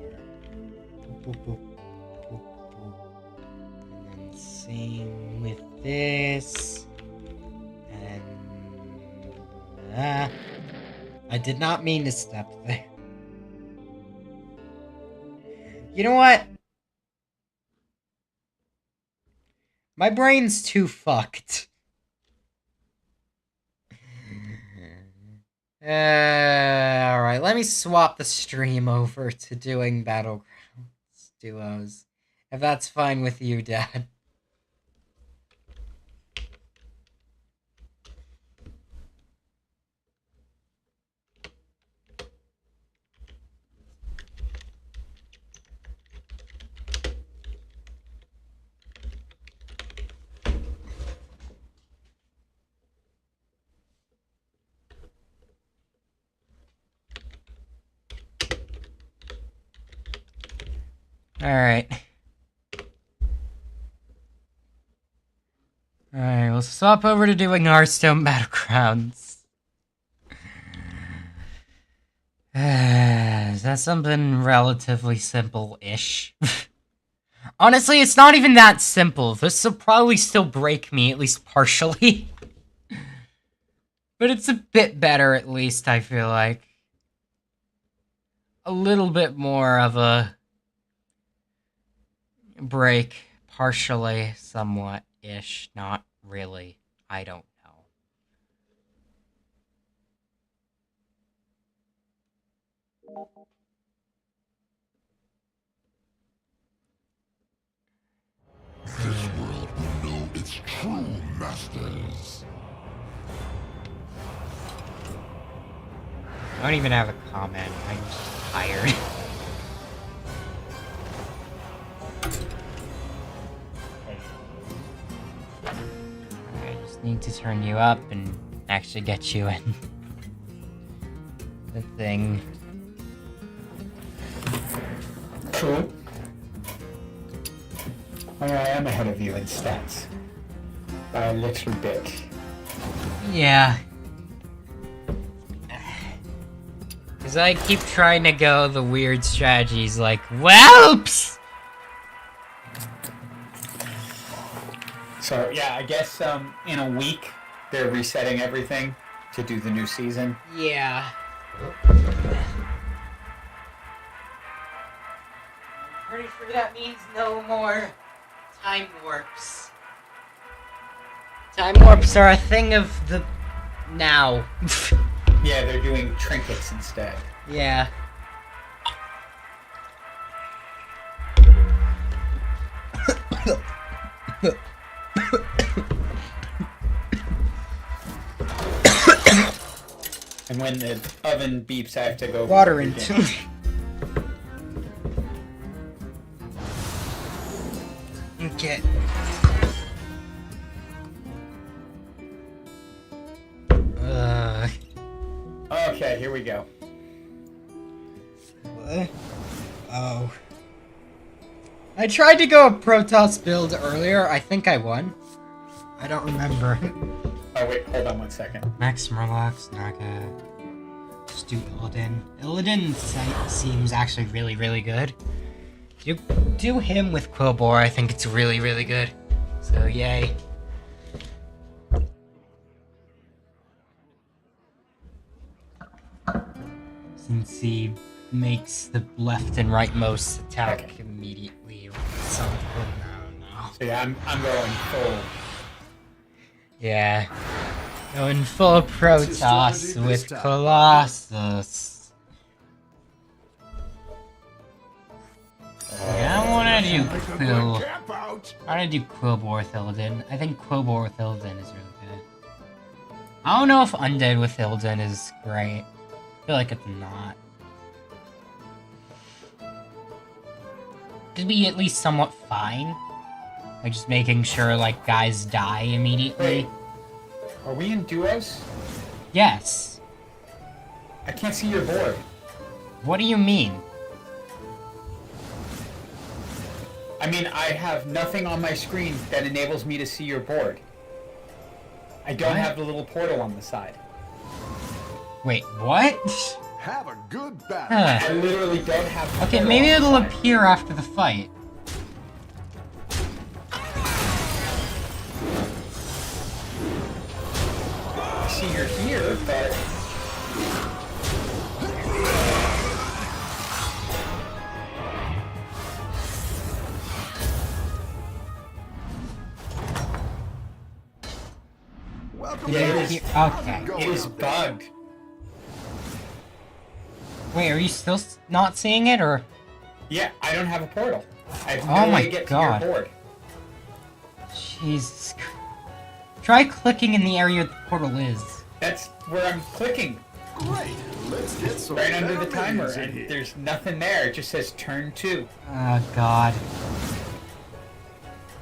Boop, boop, boop, boop. And then same with this. And... I did not mean to step there. You know what? My brain's too fucked. Alright, let me swap the stream over to doing Battlegrounds duos. If that's fine with you, Dad. Alright. Alright, we'll swap over to doing Hearthstone Battlegrounds. Is that something relatively simple-ish? Honestly, it's not even that simple. This will probably still break me, at least partially. But it's a bit better, at least, I feel like. A little bit more of a break, partially, somewhat-ish, not really. I don't know. This world will know its true masters. I don't even have a comment. I'm just tired. I just need to turn you up and actually get you in the thing. True. I am ahead of you in stats. By a little bit. Yeah. Because I keep trying to go the weird strategies like, whelps! So, yeah, I guess in a week they're resetting everything to do the new season. Yeah. Pretty sure that means no more time warps. Time warps are a thing of the now. Yeah, they're doing trinkets instead. Yeah. And when the oven beeps, I have to go Water into. Okay. Okay, here we go. What? Oh. I tried to go a Protoss build earlier. I think I won. I don't remember. Oh wait, hold on one second. Max Murlocs, Naga. Just do Illidan. Illidan seems actually really, really good. Do him with Quillbore. I think it's really, really good. So yay. Since he makes the left and rightmost attack immediately with something. No. So yeah, I'm going full. Yeah. Going full Protoss with Colossus. Yeah, I wanna do Quill. I wanna do Quillbore with Illidan. I think Quillbore with Illidan is really good. I don't know if Undead with Illidan is great. I feel like it's not. Could be at least somewhat fine. Like just making sure like guys die immediately. Wait, are we in duos? Yes. I can't see your board. What do you mean? I mean, I have nothing on my screen that enables me to see your board. I don't What? have the little portal on the side. Wait, what? Have a good battle. Huh. I literally don't have the Okay, portal maybe on the it'll side. appear after the fight. I see you're here, but... Welcome Yeah, to it is. Okay. It is bugged. Wait, are you still not seeing it, or? Yeah, I don't have a portal. I have Oh no my way to get God. to your board. Jesus. Try clicking in the area the portal is. That's where I'm clicking. Great. Let's get some Right under the better timer, minis in and here. there's nothing there. It just says turn 2. Oh God.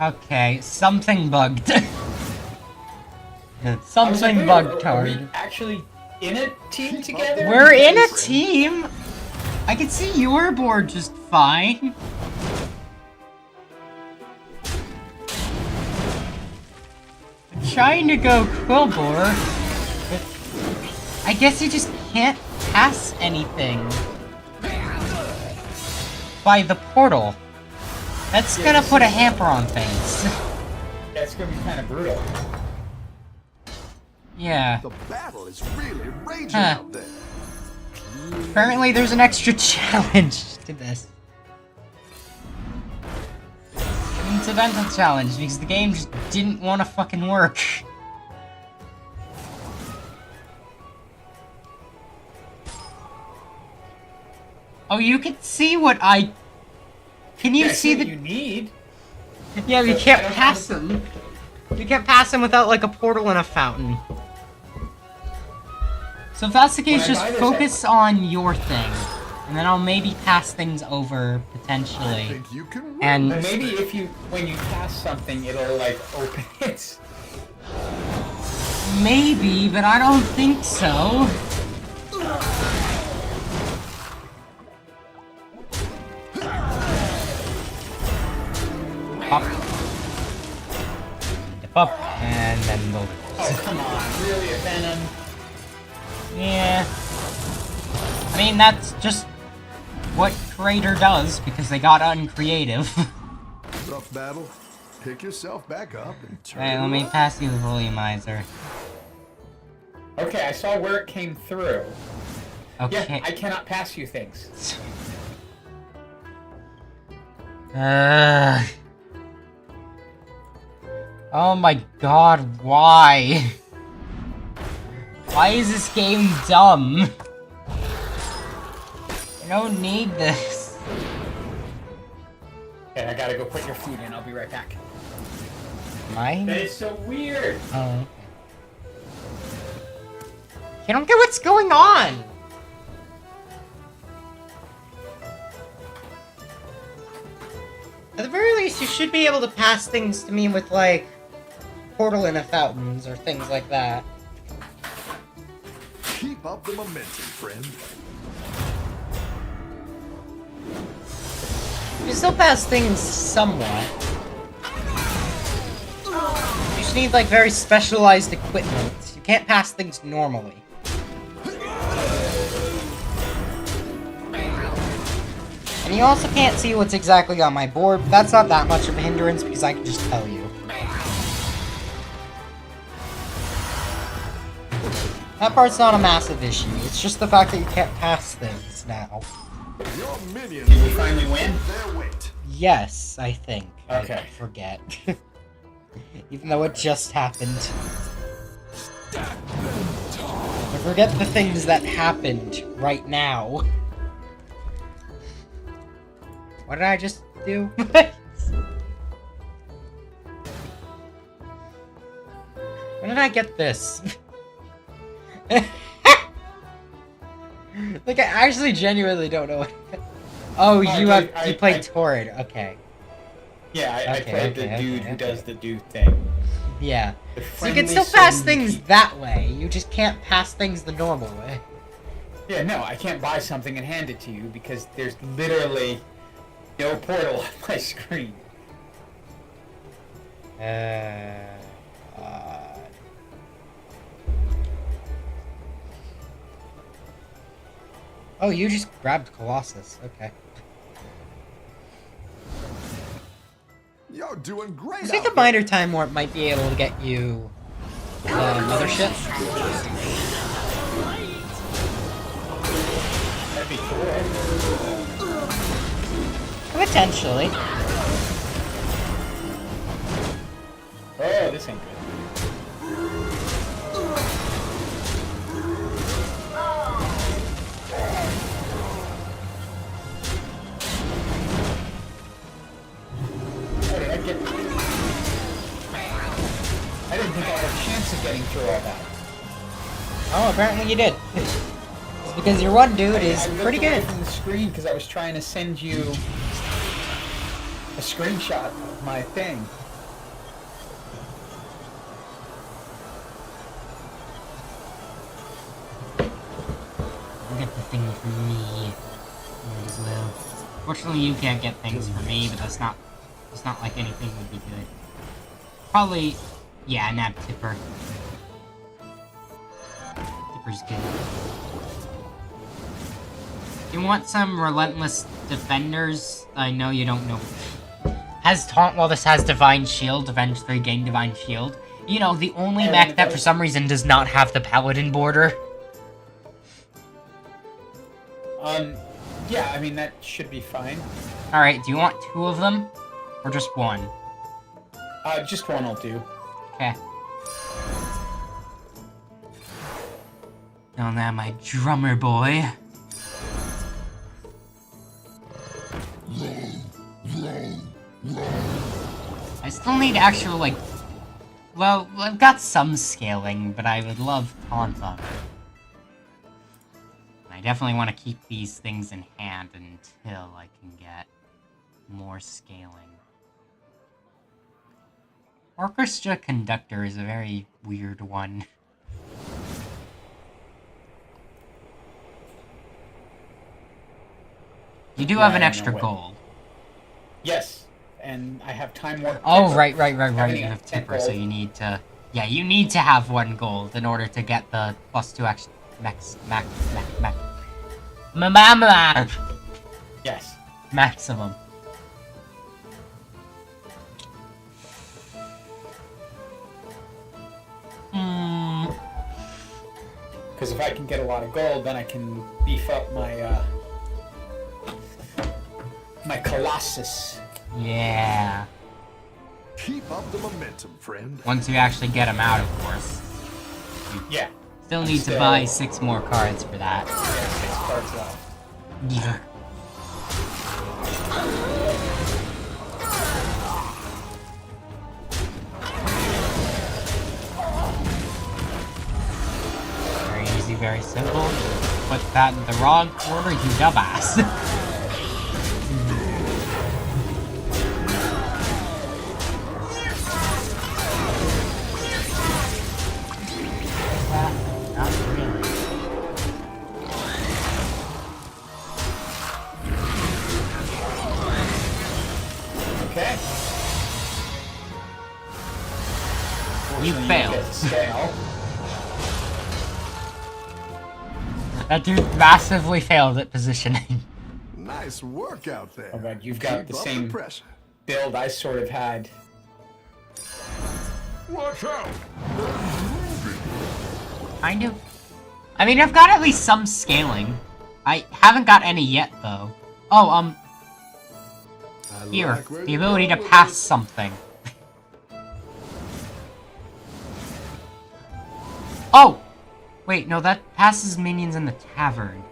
Okay, something bugged. I was like, Something wait, bugged, are we Tard. actually in a team together? We're in a Because- team. I can see your board just fine. I'm trying to go Quillbore, but I guess you just can't pass anything by the portal. That's gonna put a hamper on things. That's gonna be kind of brutal. Yeah. The battle is really raging Huh. out there. Apparently there's an extra challenge to this. An incidental challenge because the game just didn't want to fucking work. Oh, you can see what I... Can you Yeah, I see what the... you need? Yeah, you but can't I don't pass have- them. You can't pass them without like a portal and a fountain. So if that's the case, When I just buy this, focus on your thing. And then I'll maybe pass things over, I potentially. think you can win And- But this maybe thing. if you, when you pass something, it'll like open it. Maybe, but I don't think so. Up. Dip up, and then load. Oh, come on. Really, a Venom? Yeah. I mean, that's just what Creator does, because they got uncreative. Rough battle. Pick yourself back up and turn Alright, let me around. pass you the volumizer. Okay, I saw where it came through. Okay. Yeah, I cannot pass you things. Oh my god, why? Why is this game dumb? I don't need this. Okay, I gotta go put your food in. I'll be right back. Mine? That is so weird. Oh. I don't get what's going on! At the very least, you should be able to pass things to me with, like, portal in a fountains or things like that. Keep up the momentum, friend. You still pass things somewhat. You just need, like, very specialized equipment. You can't pass things normally. And you also can't see what's exactly on my board, but that's not that much of a hindrance because I can just tell you. That part's not a massive issue, it's just the fact that you can't pass things now. Your minions Did we finally win? their weight. Yes, I think. Okay. I forget. Even though it just happened. I forget the things that happened right now. What did I just do? When did I get this? Like, I actually genuinely don't know what. Oh, you played Torrid. Okay. Yeah, I Okay, played the okay, dude okay, who okay. does the dude thing. Yeah. The So you can friendly still pass Sun things Peak. that way. You just can't pass things the normal way. Yeah, no, I can't buy something and hand it to you because there's literally no portal on my screen. Oh, you just grabbed Colossus. Okay. You're doing great. I think out a minor time warp might be able to get you the mothership. That'd be cool. Potentially. Oh, this ain't good. How did I get? I didn't think I had a chance of getting through all that. Oh, apparently you did. It's because your one dude is I looked pretty away good. from the screen because I was trying to send you a screenshot of my thing. Get the thing for me. Might as well. Fortunately, you can't get things for me, but that's not like anything would be good. Probably, yeah, nab tipper. Tipper's good. You want some relentless defenders? I know you don't know. Has taunt while this has divine shield, eventually gain divine shield. You know, the only mech that for some reason does not have the paladin border. Yeah, I mean, that should be fine. Alright, do you want 2 of them? Or just 1? Just one will do. Okay. Oh, that my drummer boy. I still need actual, like... Well, I've got some scaling, but I would love taunt on it. I definitely want to keep these things in hand until I can get more scaling. Orchestra Conductor is a very weird one. You do Yeah, have I an don't extra know what- gold. Yes, and I have time warp. Oh, Tipper. right. Having You a have 10 Tipper, so gold. you need to... Yeah, you need to have 1 gold in order to get the +2 action... Yes. Maximum. if I can get a lot of gold, then I can beef up my my Colossus. Yeah. Keep up the momentum, friend. Once you actually get them out, of course. Yeah. Still need to Still- buy 6 more cards for that. 6 cards left. Yeah. Very easy, very simple. Put that in the wrong corner, you dumbass. Not really. Okay. You Fortunately, failed. get the scale. That dude massively failed at positioning. Nice work out there. Oh god, you've got Keep the up same pressure. build I sort of had. Watch out! Kind of. I mean, I've got at least some scaling. I haven't got any yet, though. Oh, I here. like where The you're ability to going with pass this. something. Oh! Wait, no, that passes minions in the tavern.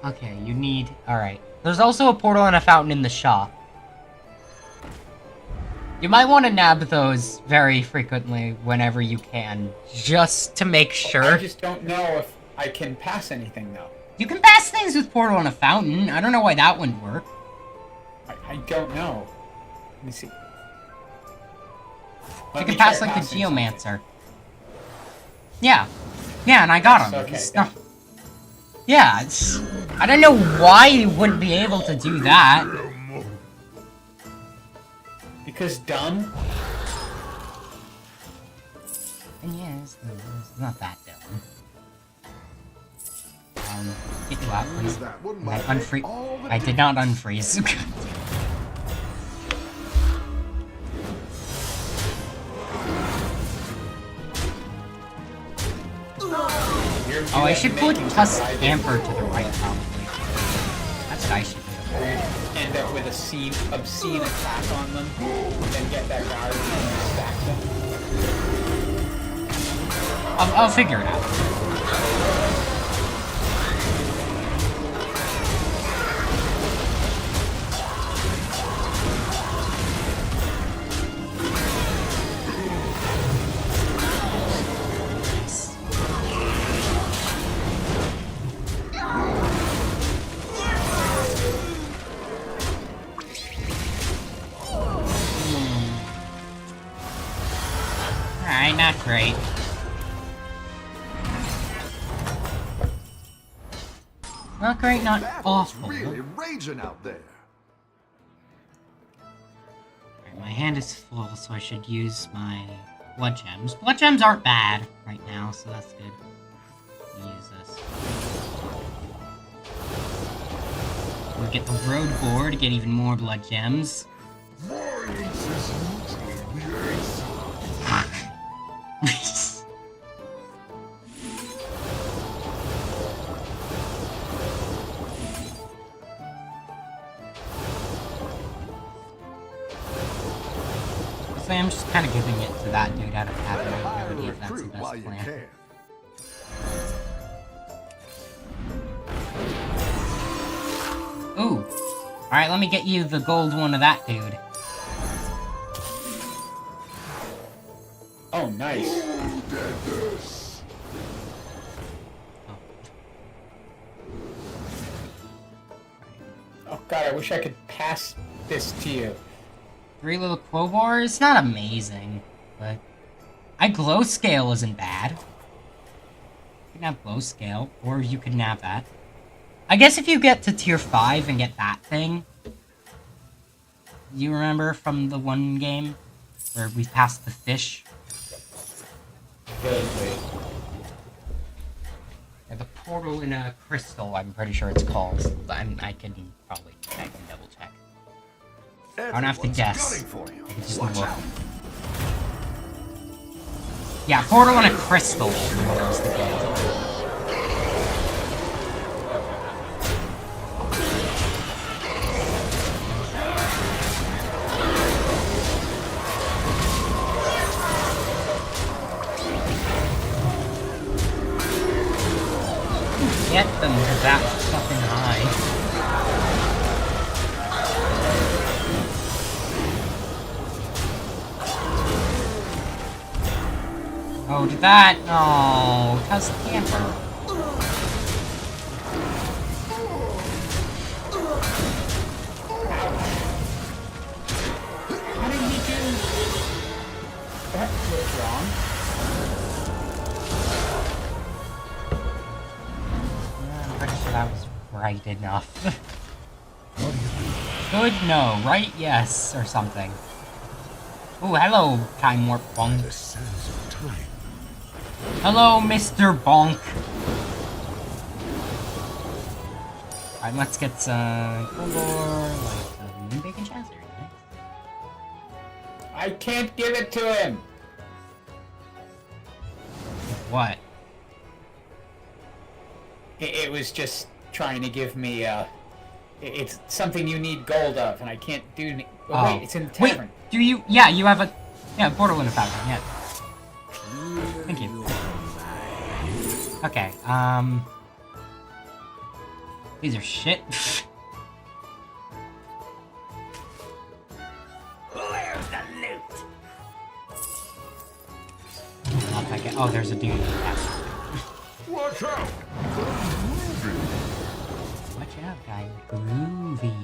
Okay, you need... Alright. There's also a portal and a fountain in the shop. You might want to nab those very frequently whenever you can, just to make I sure. just don't know if I can pass anything though. You can pass things with portal and a fountain. I don't know why that wouldn't work. I don't know. Let me see. You Let can me try pass like the passing something. Geomancer. Yeah. Yeah, and I got him. Okay, It's then. not- Yeah, it's... I don't know why you wouldn't be able to do that. Because dumb? And yeah, it's not that dumb. Get you out, please. That one I might unfree- make all the I did not unfreeze. Oh, I should put Tusk Amper to the right, probably. That's what I should do. End up with a obscene attack on them, then get that guard and stack them. I'll figure it out. Nice. Alright, not great. Not great, not Battle's awful. really raging out there. Alright, my hand is full, so I should use my blood gems. Blood gems aren't bad right now, so that's good. Let me use this. We'll get the road board to get even more blood gems. Violence is usually the answer. Honestly, I'm just kind of giving it to that dude out of Better habit. I hire have no a idea if that's the recruit while best you plan. can. Ooh. Alright, let me get you the gold one of that dude. Oh, nice. Oh, deadness. Oh god, I wish I could pass this to you. 3 little Quobar, it's not amazing, but... glow scale isn't bad. You can have glow scale, or you could nab that. I guess if you get to tier 5 and get that thing... You remember from the one game? Where we passed the fish? Vaguely. Yeah, the portal in a crystal, I'm pretty sure it's called. I can probably check and double check. I don't have to Everyone's guess. gunning for you. I can just Watch look. out. Yeah, portal in a crystal was the game. fucking high. Oh, did that? Oh, how's the camper? How did he do that? What's wrong? I'm pretty sure that was right enough. Good, no, right, yes, or something. Oh, hello, Time Warp Bonk. The sands of time. Hello, Mr. Bonk. Alright, let's get some Goldor, like some bacon chester. I can't give it to him. What? It was just trying to give me, it's something you need gold of, and I can't do. Oh, wait, it's in the Wait, tavern. do you? Yeah, you have a. Yeah, Borderland Tavern, yeah. Thank you. Okay, these are shit. Where's the loot? I'll take it. Oh, there's a dude. Watch out! Watch out, guy. Groovy.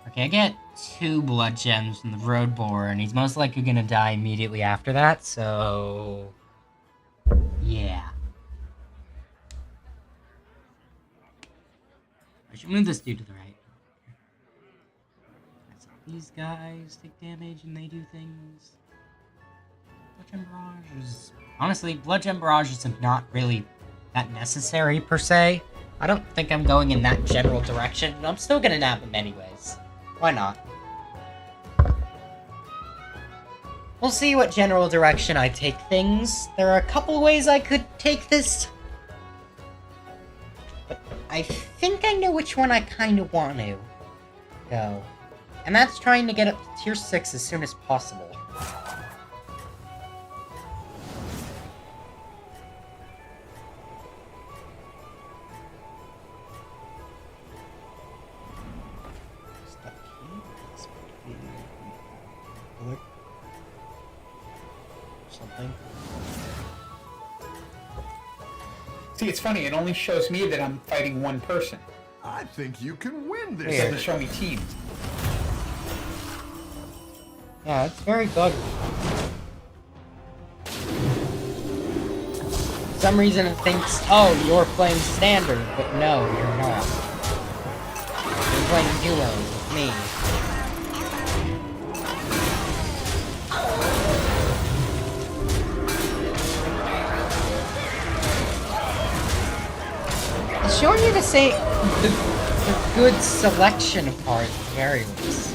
Okay, I get 2 blood gems from the road boar, and he's most likely gonna die immediately after that, so... yeah. I should move this dude to the right. So these guys take damage and they do things. Blood gem barrage is... honestly, blood gem barrage is not really that necessary, per se. I don't think I'm going in that general direction, but I'm still gonna nab him anyways. Why not? We'll see what general direction I take things. There are a couple ways I could take this. But I think I know which one I kind of want to go. And that's trying to get up to tier 6 as soon as possible. Something. See, it's funny. It only shows me that I'm fighting one person. I think you can win this. It doesn't show me teams. Yeah, it's very buggy. For some reason it thinks, oh, you're playing standard, but no, you're not. You're playing duos with me. It's showing you to say the good selection part of variables.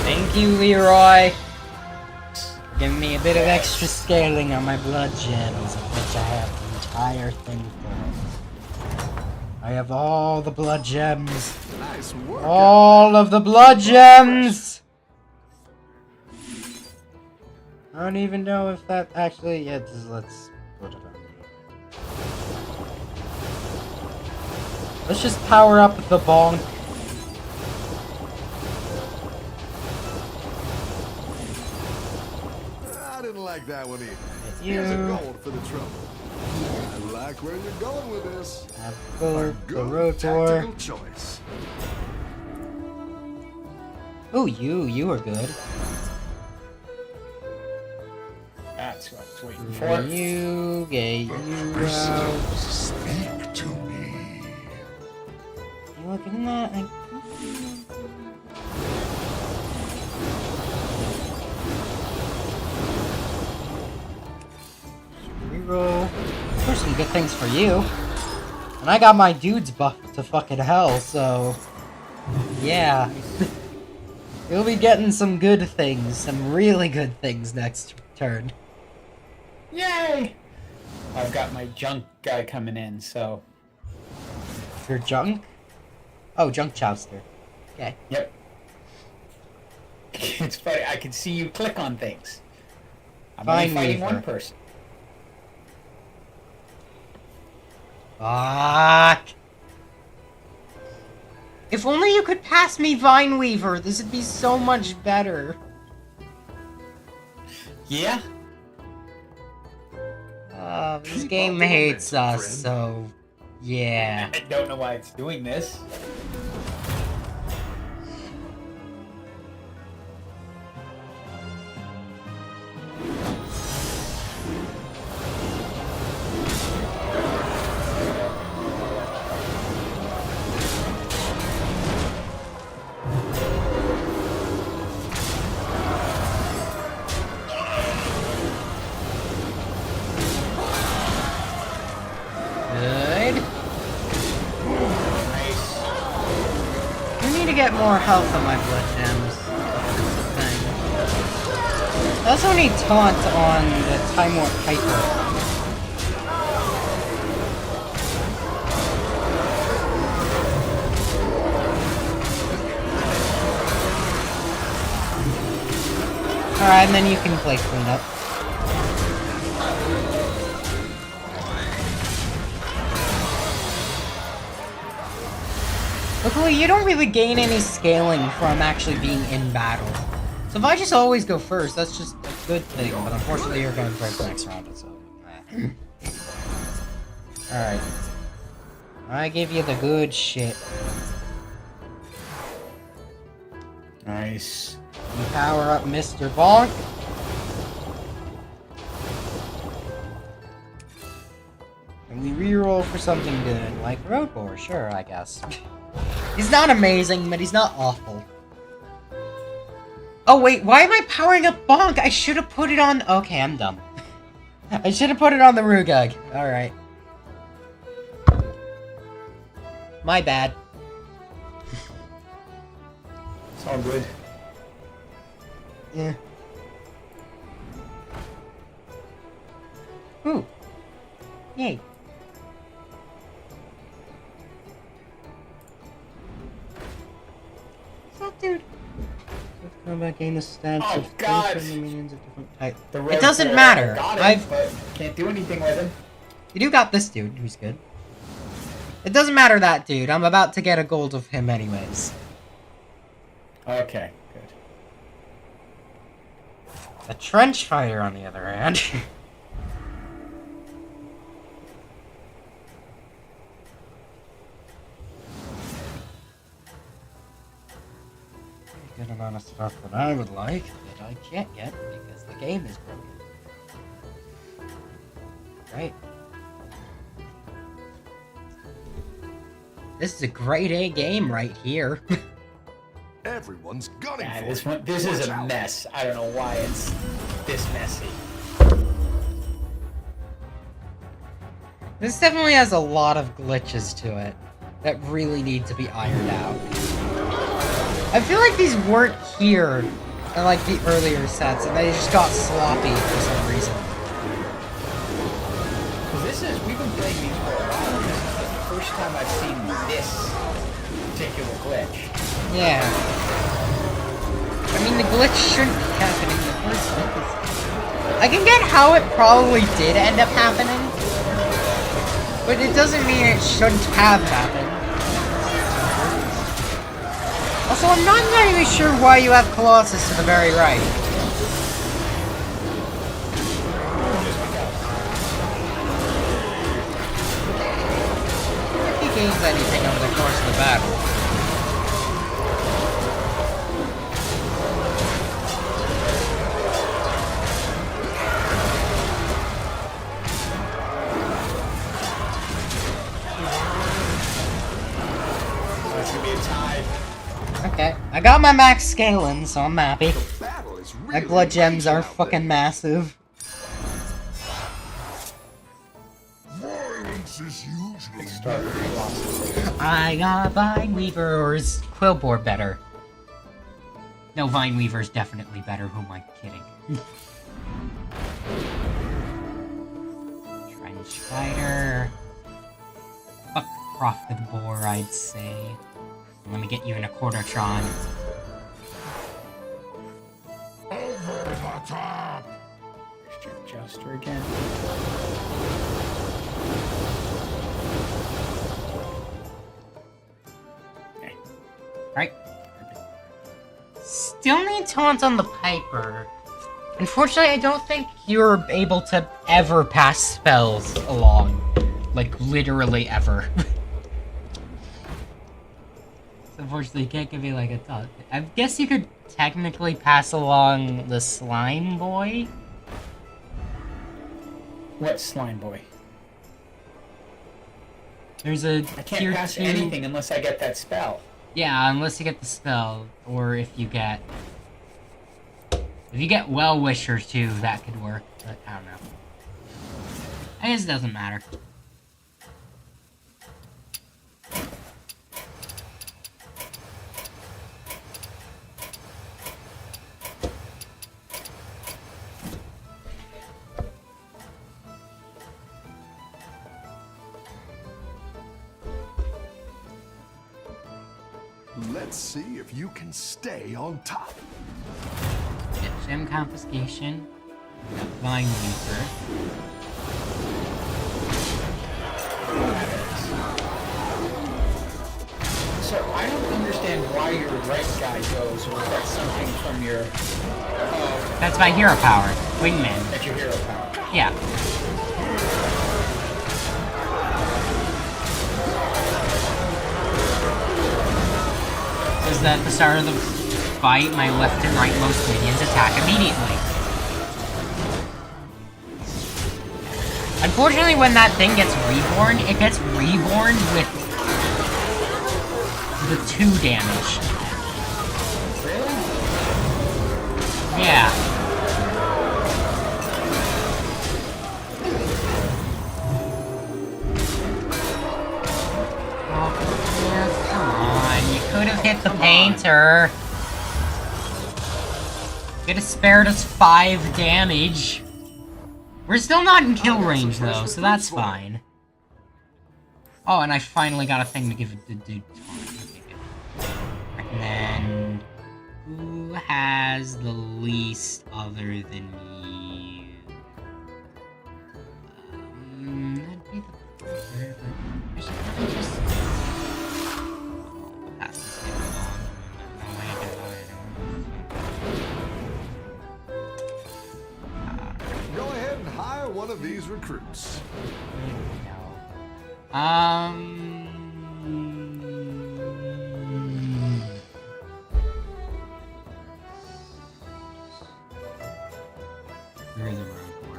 Thank you, Leroy. Giving me a bit of extra scaling on my blood gems, of which I have the entire thing for. I have all the blood gems. Nice work. All of the blood gems! I don't even know if that actually... yeah, let's put it on. Let's just power up the bonk. I didn't like that one either. You. Here's a gold for the trouble. I like where you're going with this. Have A the good road tour. tactical choice. Oh, you are good. That's what I was waiting for. You, get you out. Yourselves speak to me. You looking at that? Reroll. There's some good things for you. And I got my dudes buffed to fucking hell, so... yeah. You'll be getting some good things, some really good things next turn. Yay! I've got my junk guy coming in, so... Your junk? Oh, junk chowster. Okay. Yep. It's funny, I can see you click on things. I'm only fighting one person. Fuck! If only you could pass me Vine Weaver, this would be so much better. Yeah? This game hates us, so... yeah. I don't know why it's doing this. Good. I need to get more health on my blood gems. That's the thing. That's only taunt on the Time Warp Piper. Alright, and then you can play cleanup. Luckily, you don't really gain any scaling from actually being in battle. So if I just always go first, that's just a good thing, but unfortunately you're going first next round, so... Alright. I give you the good shit. Nice. You power up Mr. Bonk. And we reroll for something good, like Road Boar, sure, I guess. He's not amazing, but he's not awful. Oh wait, why am I powering up Bonk? I should have put it on... okay, I'm dumb. I should have put it on the Rugug. Alright. My bad. It's all good. Yeah. Ooh. Yay. That dude. Combat gain the stats Oh, of God. minions of different types. The It doesn't matter. Got him, I've but can't do anything with him. You do got this dude who's good. It doesn't matter that dude. I'm about to get a gold of him anyways. Okay, good. A trench fighter on the other hand. Good amount of stuff that I would like that I can't get because the game is broken. Right. This is a grade A game right here. Everyone's gunning Yeah, for this it. is Watch a out. mess. I don't know why it's this messy. This definitely has a lot of glitches to it that really need to be ironed out. I feel like these weren't here in like the earlier sets and they just got sloppy for some reason. Because we've been playing these for a while. This is the first time I've seen this particular glitch. Yeah. I mean, the glitch shouldn't be happening in the first place. I can get how it probably did end up happening, but it doesn't mean it shouldn't have happened. Also, I'm not entirely sure why you have Colossus to the very right. If he gains anything over the course of the battle. So it's gonna be a tie. Okay, I got my max scaling, so I'm happy. The battle is really My blood gems raging are out fucking there. massive. Violence is usually Start with Colossus. I got Vine Weaver, or is Quillboar better? No, Vine Weaver's definitely better, who am I kidding? Trench Spider. Fuck Croft of the Boar, I'd say. Let me get you in a Quartertron. Over the top! Juster again. Right. Still need taunt on the Piper. Unfortunately, I don't think you're able to ever pass spells along. Like, literally ever. So unfortunately, you can't give me, like, a taunt. I guess you could technically pass along the Slime Boy? What slime boy? There's a I can't tier pass 2... anything unless I get that spell. Yeah, unless you get the spell, or if you get... If you get Well Wisher too, that could work, but I don't know. I guess it doesn't matter. Let's see if you can stay on top. Get Gem Confiscation. Got Vine Weaver. So I don't understand why your right guy goes, or is that something from your... That's my hero power. Wingman. That's your hero power. Yeah. Is that at the start of the fight, my left and rightmost minions attack immediately. Unfortunately, when that thing gets reborn, it gets reborn with the 2 damage. Really? Yeah. Oh, yeah, come on. You could have hit the painter. Could have spared us 5 damage. We're still not in kill range, though, so that's fine. Oh, and I finally got a thing to give it to dude. And then... Who has the least other than you? That'd be the Piper, but I should probably just... pass this thing along. No way I can Go ahead and hire one of these recruits. Where's the road for?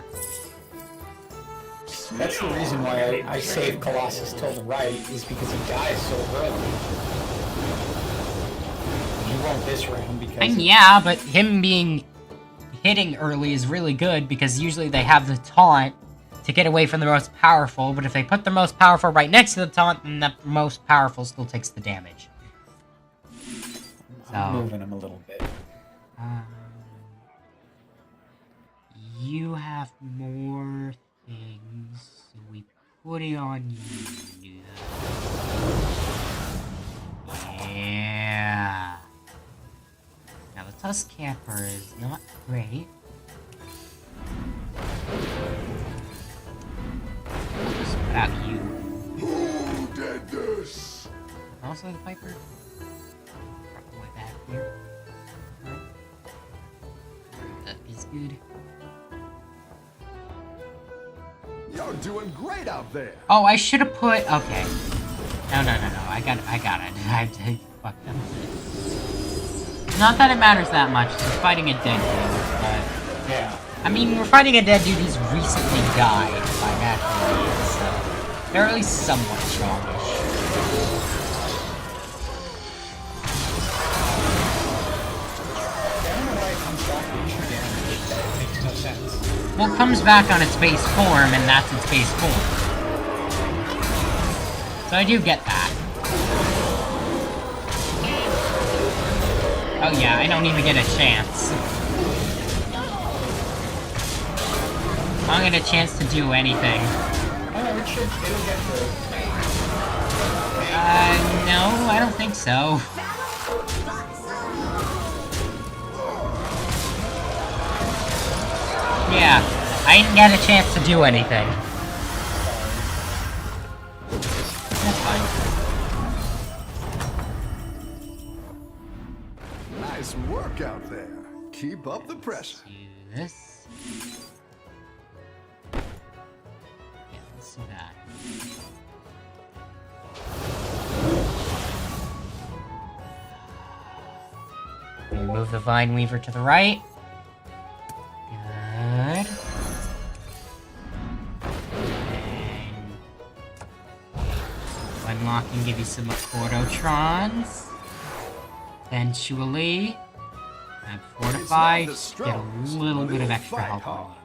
That's the reason why I saved Colossus till the right, is because he dies so early. He won't this round because... And yeah, but him being hitting early is really good because usually they have the taunt to get away from the most powerful, but if they put the most powerful right next to the taunt, then the most powerful still takes the damage. I'm So, moving him a little bit. you have more things, so we put it on you to do that. Yeah. Now the Tusk Camper is not great. I'll just put out you. Who did this? Also the Piper. Way back here. Alright. That is good. You're doing great out there. Oh, I should have put. Okay. No. I got it. I fucked up. Not that it matters that much. We're fighting a dead dude, but Yeah. I mean, we're fighting a dead dude who's recently died by natural means, so they're at least somewhat strongish. I don't know why it comes back to true damage. That makes no sense. Well, it comes back on its base form, and that's its base form. So I do get that. Oh yeah, I don't even get a chance. I don't get a chance to do anything. Oh, it'll get through. No, I don't think so. Yeah, I didn't get a chance to do anything. That's fine. Nice work out there. Keep up the pressure. Do this. Yeah, let's do that. Move the Vine Weaver to the right. Good. And unlock and give you some Cordotrons. Eventually. I'm fortified. Get a little bit of extra health on you,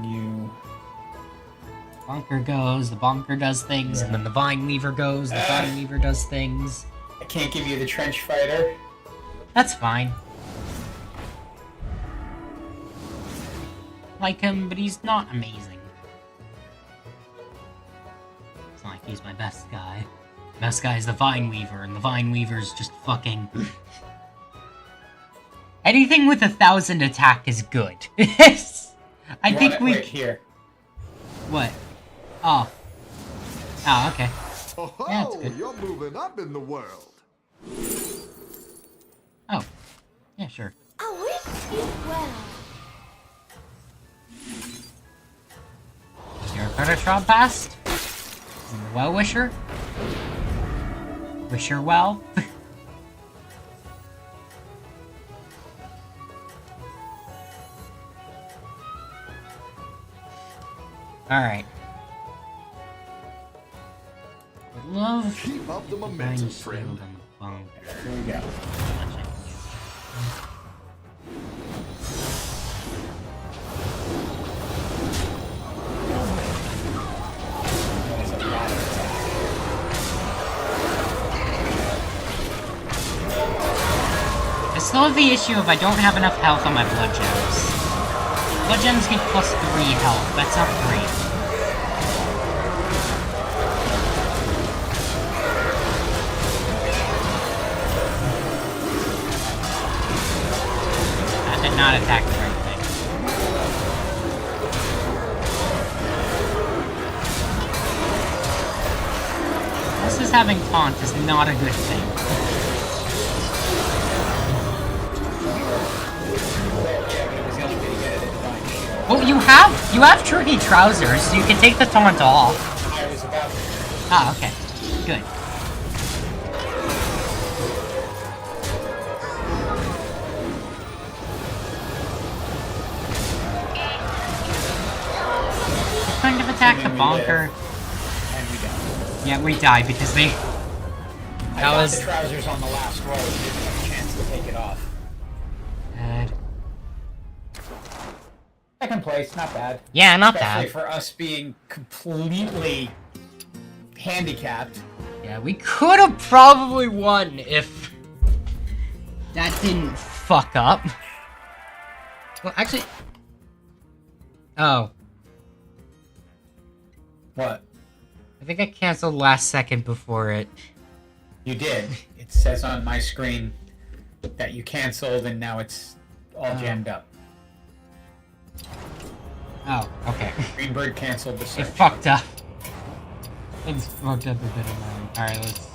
I think. You. Bunker goes, the Bunker does things, and then the Vine Weaver goes, the Vine Weaver does things. I can't give you the trench fighter. That's fine. Like him, but he's not amazing. It's not like he's my best guy. Best guy is the Vine Weaver, and the Vine Weaver's just fucking... Anything with 1,000 attack is good. I think we... Right here. What? Oh. Oh, okay. Oh, Yeah, it's good. you're moving up in the world. Oh. Yeah, sure. I wish you well. Your Cordotrod passed? And the Well-Wisher? Wish her well? Alright. Would love Keep up the Vine momentum, Shield friend. and the Bunker. Here we go. Much I can There's a lot of attack. I still have the issue of I don't have enough health on my blood gems. Blood gems get plus 3 health. That's not great. That did not attack the right thing. This is having taunt is not a good thing. Well, you have tricky trousers, so you can take the taunt off. I was about to. Ah, okay. Good. What kind of attack the And we Bonker? And we died. Yeah, we died because they... I That got was... the trousers on the last roll. You didn't have a chance to take it off. Second place, not bad. Yeah, not Especially bad. for us being completely handicapped. Yeah, we could have probably won if that didn't fuck up. Well, actually... Oh. What? I think I canceled last second before it. You did. It says on my screen that you canceled and now it's all jammed up. Oh, okay. Greenbird canceled the It search. fucked up. It's fucked up a bit of mine. Alright, let's...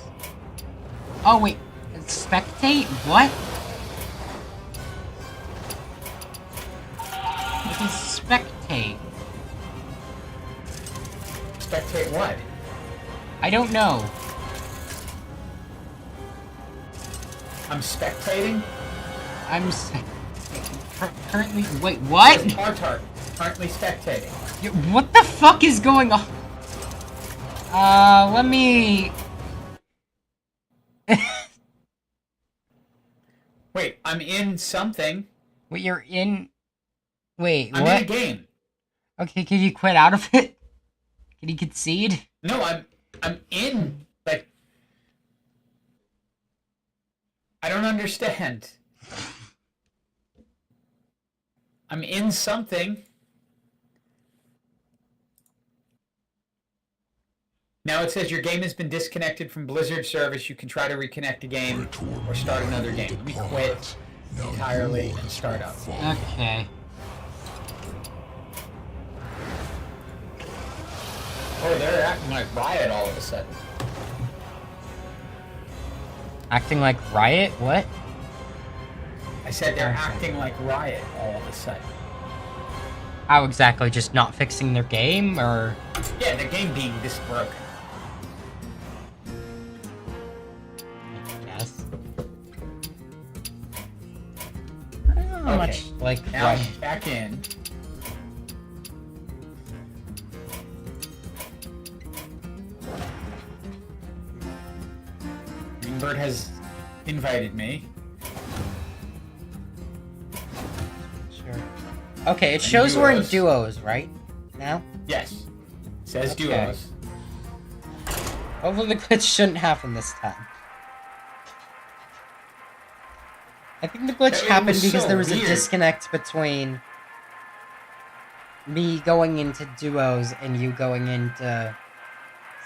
Oh, wait. Spectate? What? What is spectate? Spectate what? I don't know. I'm spectating? I'm currently... Wait, what? Tartar. Currently spectating. What the fuck is going on? Let me... Wait, I'm in something. Wait, you're in... Wait, I'm what? in a game. Okay, can you quit out of it? Can you concede? No, I'm in, like... I don't understand. I'm in something. Now it says your game has been disconnected from Blizzard service. You can try to reconnect the game or start another game. Let me quit entirely and start up. Okay. Oh, they're acting like Riot all of a sudden. Acting like Riot? What? I said they're acting like Riot all of a sudden. How exactly? Just not fixing their game, or? Yeah, the game being this broken. Yes. I don't know how much like Now Riot. I'm back in. Greenbird has invited me. Sure. Okay, it shows we're in duos. duos, right? Now? Yes. Says Okay. duos. Hopefully the glitch shouldn't happen this time. I think the glitch It happened was because so there was weird. a disconnect between me going into duos and you going into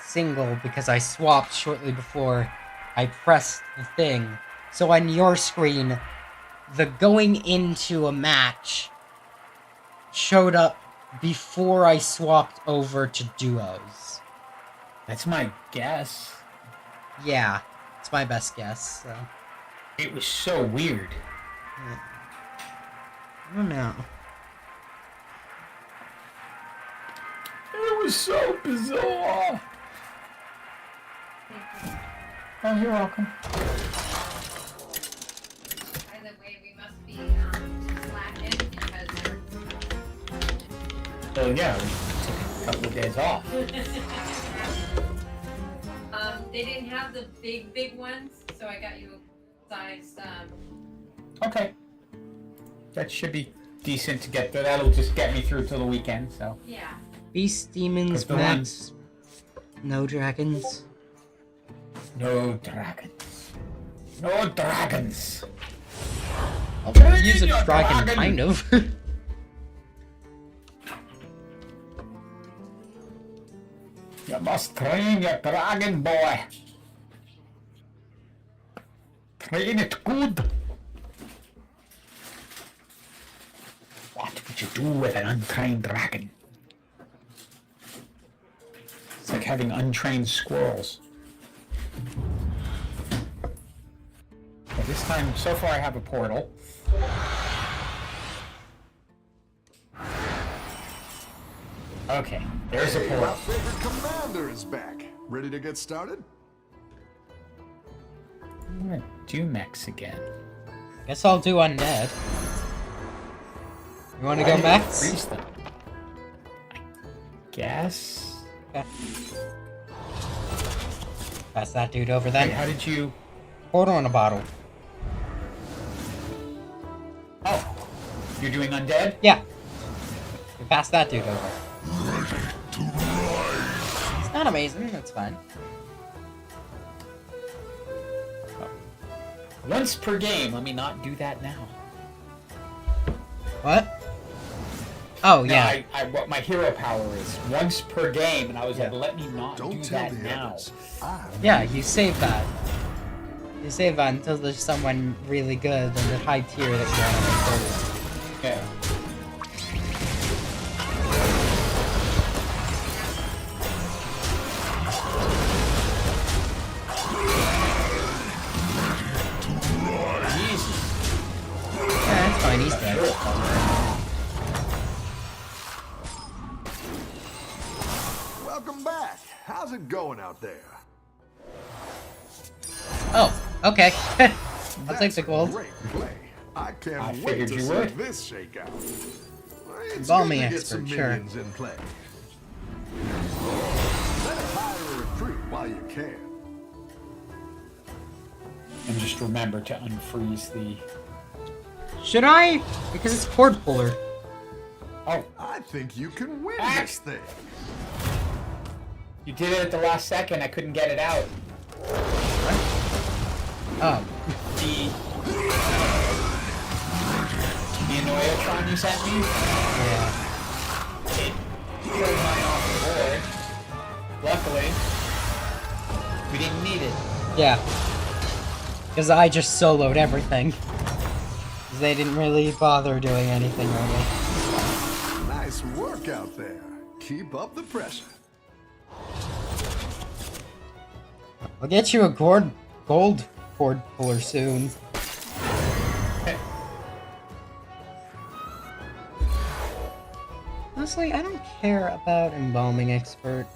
single because I swapped shortly before I pressed the thing. So on your screen, the going into a match showed up before I swapped over to duos. That's my guess. Yeah, it's my best guess, so. It was so weird. I don't know. It was so bizarre. Oh, you're welcome. By the way, we must be slacking because So yeah, we took a couple of days off. they didn't have the big ones, so I got you a sized. Okay. That should be decent to get through. That'll just get me through till the weekend, so. Yeah. Beast, demons, The max. No dragons. No dragons. No dragons. I'll Bring use a in your dragon, dragon. kind of. You must train your dragon, boy. Train it good. What would you do with an untrained dragon? It's like having untrained squirrels. But this time, so far I have a portal. Okay, there's a Hey, my portal. favorite commander is back. Ready to get started? I'm gonna do mechs again. Guess I'll do undead. You want to Why go did I max? freeze them? I guess. Okay. Pass that dude over Wait, then. how did you? Portal in a bottle. Oh, you're doing undead? Yeah. We pass that dude over. Ready to rise. It's not amazing, that's fine. Once per game. Let me not do that now. What? Oh, No, yeah. what my hero power is once per game, and I was like, Yeah. let me not Don't do tell that the now. others. I'm Yeah, you save that. You save that until there's someone really good in the high tier that you want to make forward. Yeah. Easy. Yeah, that's fine, he's dead. welcome back. How's it going out there? Oh, okay. I'll take That's the a gold. Great play. I can't I wait figured to you see would. this shake out. It's Bombing good to get expert, some sure. minions in play. Better hire a recruit while you can. And just remember to unfreeze the. Should I? Because it's cord puller. Oh, I think you can win Ah. this thing. you did it at the last second. I couldn't get it out. Oh. the Annoyatron you sent me. Yeah. It killed mine off the board. Luckily, we didn't need it. Yeah. Because I just soloed everything. 'Cause they didn't really bother doing anything really. Nice work out there. Keep up the pressure. I'll get you a gold cord puller soon. Honestly, I don't care about Embalming Expert.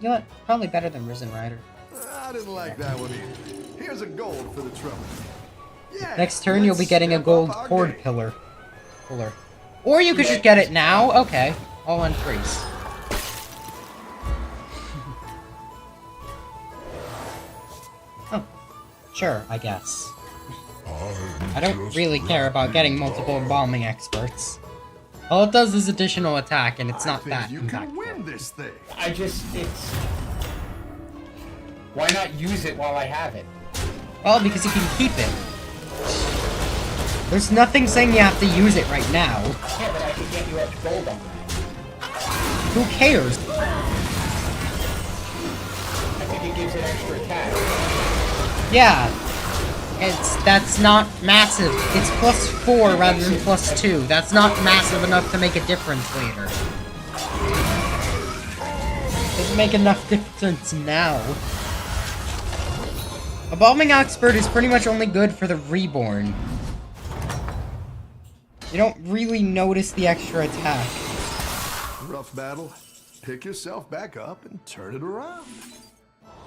You know what? Probably better than Risen Rider. I didn't like that one either. Here's a gold for the trouble. Yeah, Next turn, you'll be let's getting a step gold up our cord game. puller. Or you could just get it now. Okay. All on freeze. Oh. Sure, I guess. I don't really care about getting multiple Embalming Experts. All it does is additional attack, and it's not I think that you can impactful. win this thing. it's... Why not use it while I have it? Well, because you can keep it. There's nothing saying you have to use it right now. Yeah, but I could get you extra gold on that. Who cares? I think it gives it extra attack. Yeah. That's not massive. It's +4 rather than +2. That's not massive enough to make a difference later. Doesn't make enough difference now. Embalming Expert is pretty much only good for the Reborn. You don't really notice the extra attack. Rough battle. Pick yourself back up and turn it around.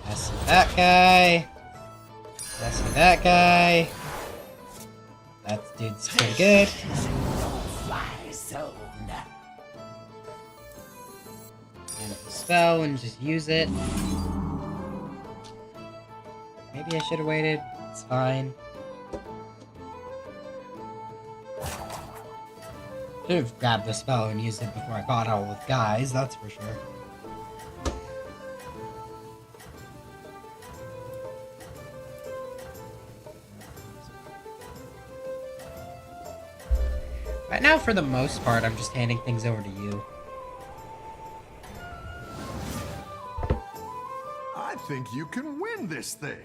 That's that guy. That's that guy. That dude's pretty good. And a spell and just use it. Maybe I should have waited. It's fine. Should have grabbed the spell and used it before I bought all with guys, that's for sure. Right now, for the most part, I'm just handing things over to you. I think you can win this thing.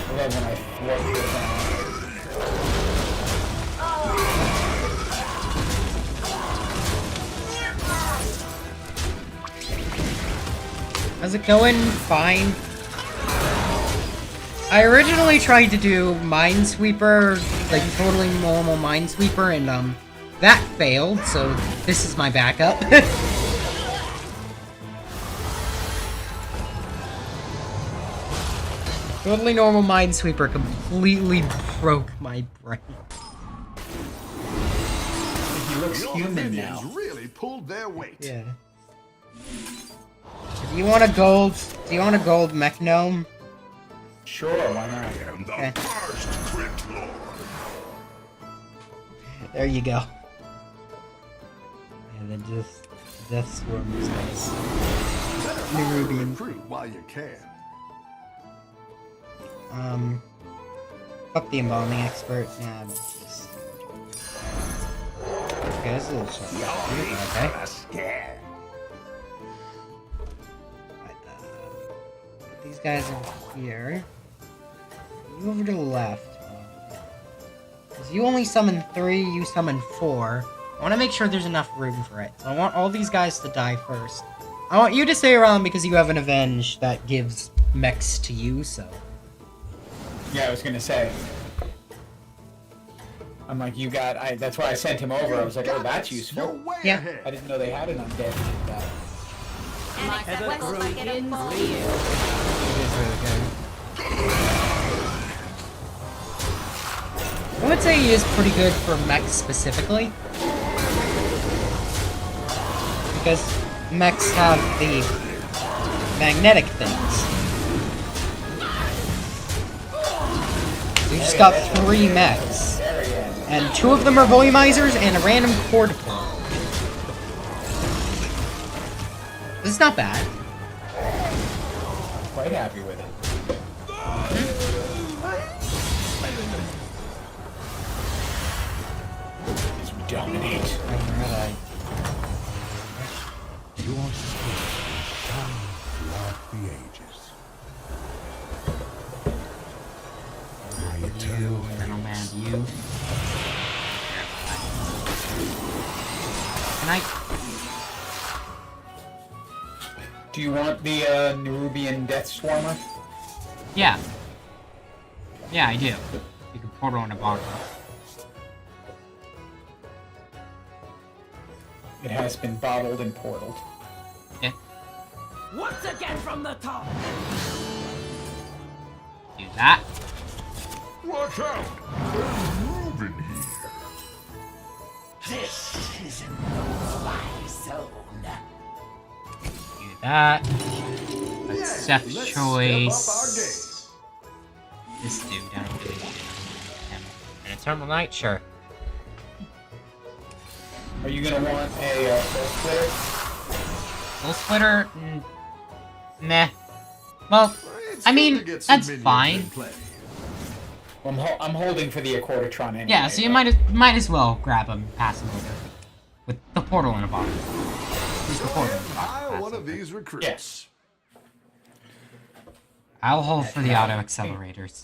I love when I thwart your How's it going? Fine. I originally tried to do Minesweeper, like totally normal Minesweeper, and that failed, so this is my backup. Totally normal Minesweeper completely broke my brain. He looks Your human minions now. really pulled their weight. Yeah. Do you want a gold mech gnome? Sure, why not? And the Okay. first crit lord. There you go. And then just Death Swarm's nice. Better hire a Nerubian. recruit while you can. Fuck the Embalming Expert. Nah, just... Okay, this is a little short. Okay. Right, these guys are here. You over to the left. Because you only summon 3, you summon 4. I want to make sure there's enough room for it. So I want all these guys to die first. I want you to stay around because you have an Avenge that gives mechs to you, so... Yeah, I was gonna say. I'm like, you got. That's why I sent him over. I was like, oh, that's You're useful. way Yeah. ahead. I didn't know they had an undead. And accept West bucket of full. It is really good. I would say he is pretty good for mechs specifically. Because mechs have the magnetic things. You just got 3 mechs. And 2 of them are volumizers and a random cord pull. This is not bad. Quite happy with it. As we dominate. Your spirit shines throughout the ages. My eternal Gentleman, you. Can I? Do you want the Nerubian Death Swarmer? Yeah. Yeah, I do. You can portal in a bottle. It has been bottled and portaled. Yeah. Once again from the top. Do that. Watch out! There's Reuben here. This is my zone. Do that. That's Yeah, Seth's let's choice. step up our game. This dude, I don't really him. An Eternal Knight? Sure. Are you gonna want a Soul Splitter? Soul Splitter? Meh. Well, It's I good mean, to get some that's minions fine. in play. I'm holding for the Accordatron anyway. Yeah, so you but- might as well grab him, pass him over. With the portal in a bottle. Use the portal in a bottle. I pass one of over. these recruits. I'll hold for the auto accelerators.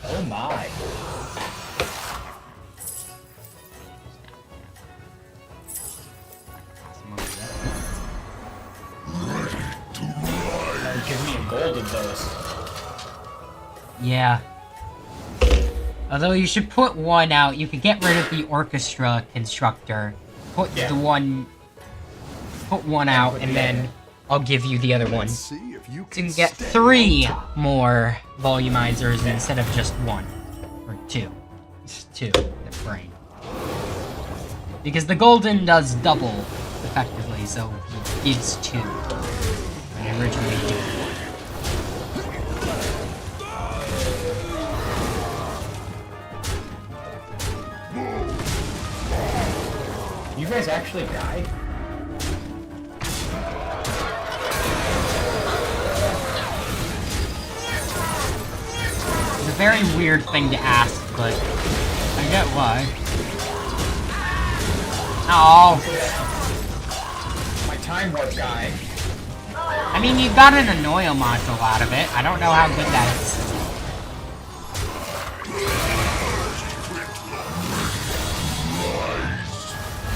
Oh my. Pass him over there. Give me a golden dose. Yeah. Although you should put one out, you could get rid of the orchestra constructor. Put Yeah. the one. Put one out, put and the then other. I'll give you the other one. Let's see if you So can you can get stay 3 on top. more volumizers instead of just 1. Or 2. Just 2. The brain. Because the golden does double, effectively, so it gives 2. When I originally did 1. You guys actually died? It's a very weird thing to ask, but I get why. Oh, My time warp guy. I mean, you got an annoyo module out of it. I don't know how good that is.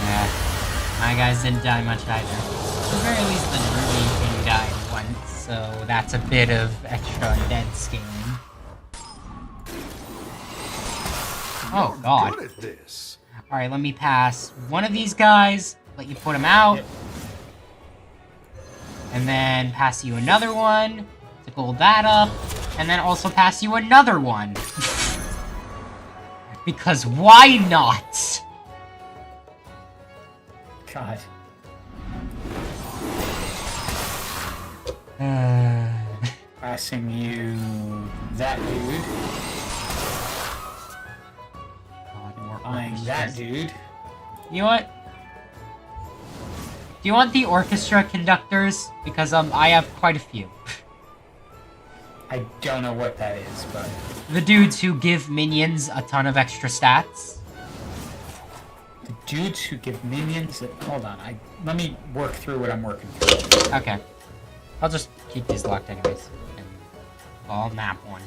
Yeah, my guys didn't die much either. At the very least, the Ruby thing died once, so that's a bit of extra dead scaling. Oh You're god. good at this. Alright, let me pass one of these guys, let you put him out. Yep. And then pass you another one to gold that up. And then also pass you another one. Because why not? God. Passing you that dude. God, more Buying that dude. You know what? Do you want the orchestra conductors? Because I have quite a few. I don't know what that is, but The dudes who give minions a ton of extra stats. the dudes who give minions. Hold on, let me work through what I'm working through. Okay. I'll just keep these locked anyways. And I'll map one.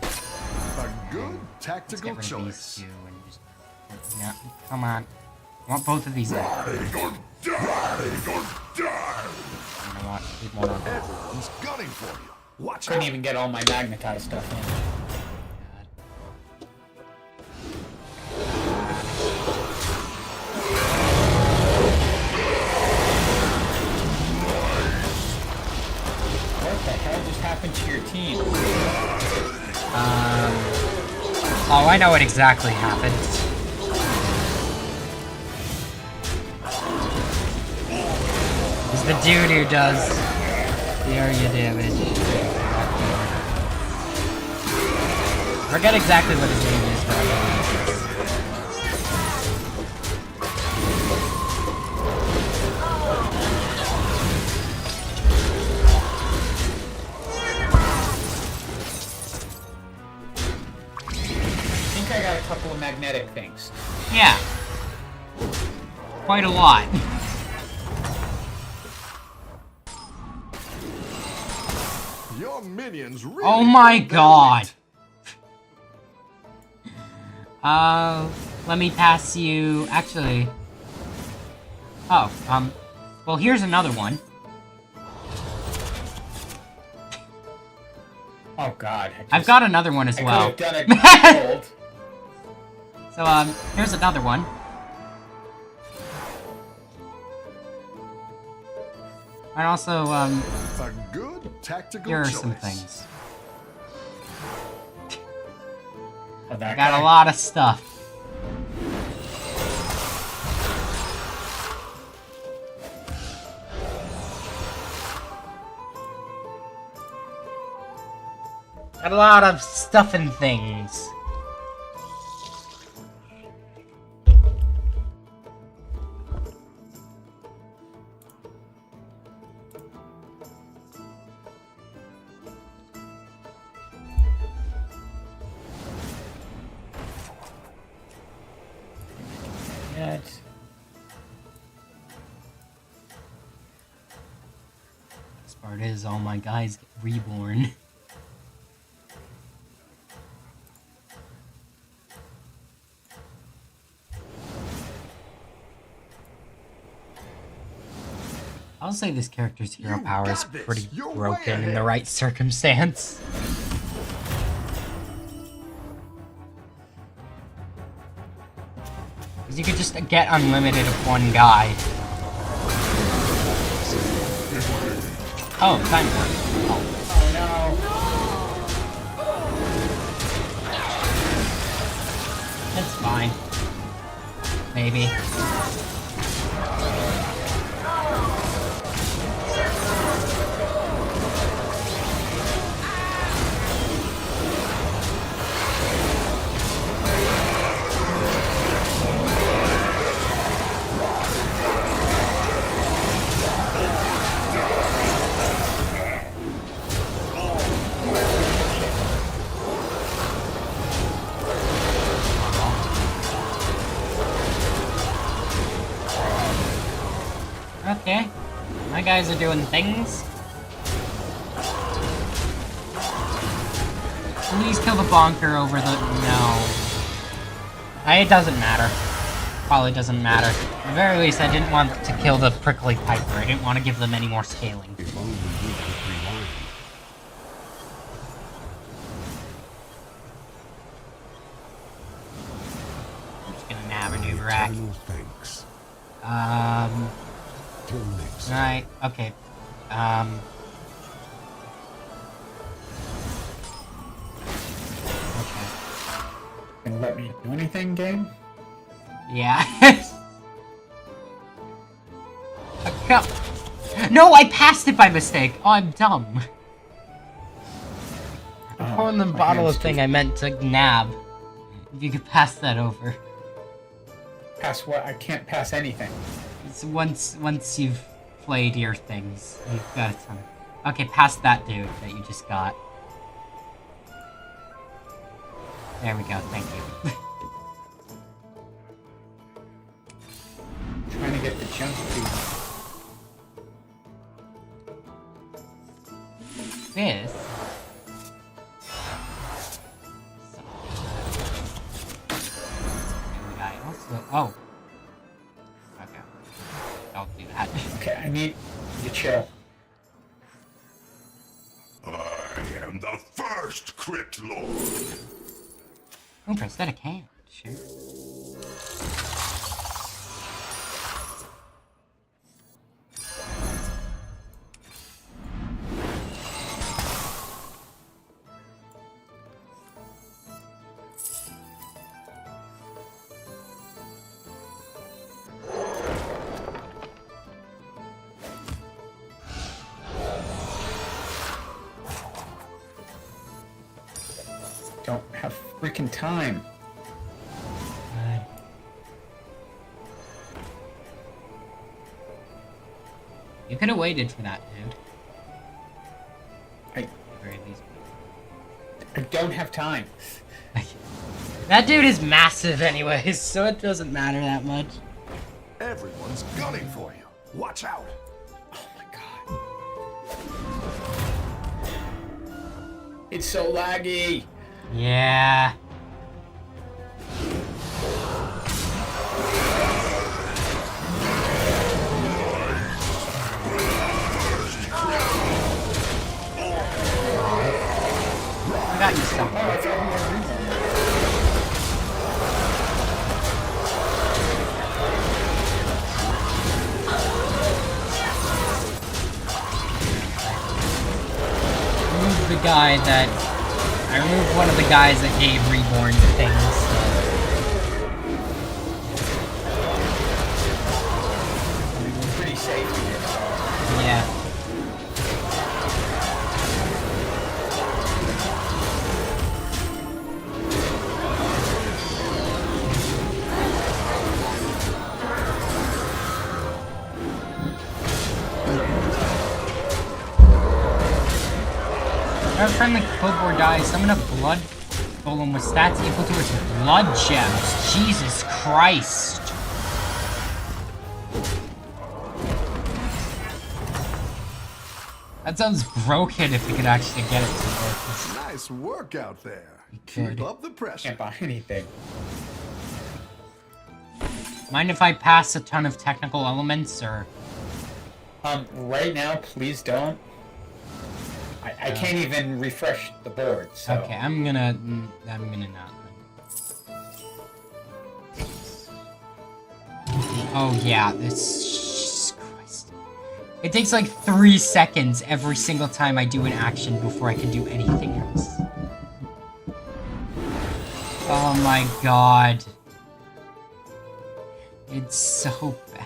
A good Let's tactical get rid of choice. these two and just... Yeah, come on. I want both of these in. You know what? Leave one on. Everyone's gunning for you. Watch Couldn't out. even get all my magnetized stuff in. What the hell just happened to your team? Oh, I know what exactly happened. It's the dude who does the area damage. forget exactly what his name is, but I think I got a couple of magnetic things. yeah. Quite a lot. Your minions really Oh my think they're god. lit. Let me pass you... Actually... Oh, well, here's another one. Oh god. I've got another one as I well. could have done it gold. So, here's another one. And also, A good tactical here are choice. some things. Oh, that I got guy. a lot of stuff. Got a lot of stuff and things. Yeah, it's... This part is all my guys get reborn. I'll say this character's hero You power is got this. pretty You're way broken in the ahead. right circumstance. Because you could just get unlimited of one guy. Oh, time warp. Oh no. It's fine. Maybe. Okay. My guys are doing things. Please kill the bonker over the... No. It doesn't matter. Probably doesn't matter. At the very least, I didn't want to kill the prickly piper. I didn't want to give them any more scaling. If only you could rewind. I'm just gonna nab a new rack. Eternal thanks. Till next. Right, okay. Okay. Can let me do anything, game? Yeah. No, I passed it by mistake. Oh, I'm dumb. I'm pouring the my bottle of hand's thing too- I meant to nab. If you could pass that over. Pass what? I can't pass anything. It's once you've played your things, you've got a ton. Okay, pass that dude that you just got. There we go. Thank you. Trying to get the junk food. This. And I also. Oh. Okay. Don't do that. Okay, I need you to chill. I am the first Crypt Lord. Oh, prosthetic hand. Sure. don't have freaking time. God. You could have waited for that, dude. I At the very least. I don't have time. That dude is massive anyways, so it doesn't matter that much. Everyone's gunning for you. Watch out. Oh my god. It's so laggy. Yeah. I got you stuff. Oh, I thought we were reborn. The guy that I removed one of the guys that gave reborn things. I mean, we're pretty safe here, so. Yeah. Every time the clipboard dies, summon a blood golem with stats equal to its blood gems. Jesus Christ. That sounds broken if we could actually get it to work. Nice work out there. could. Keep up the pressure. Can't buy anything. Mind if I pass a ton of technical elements, or... Right now, please don't. I can't even refresh the board, so... Okay, I'm gonna not. Oh yeah, this... Jesus Christ. It takes like 3 seconds every single time I do an action before I can do anything else. Oh my god. It's so bad.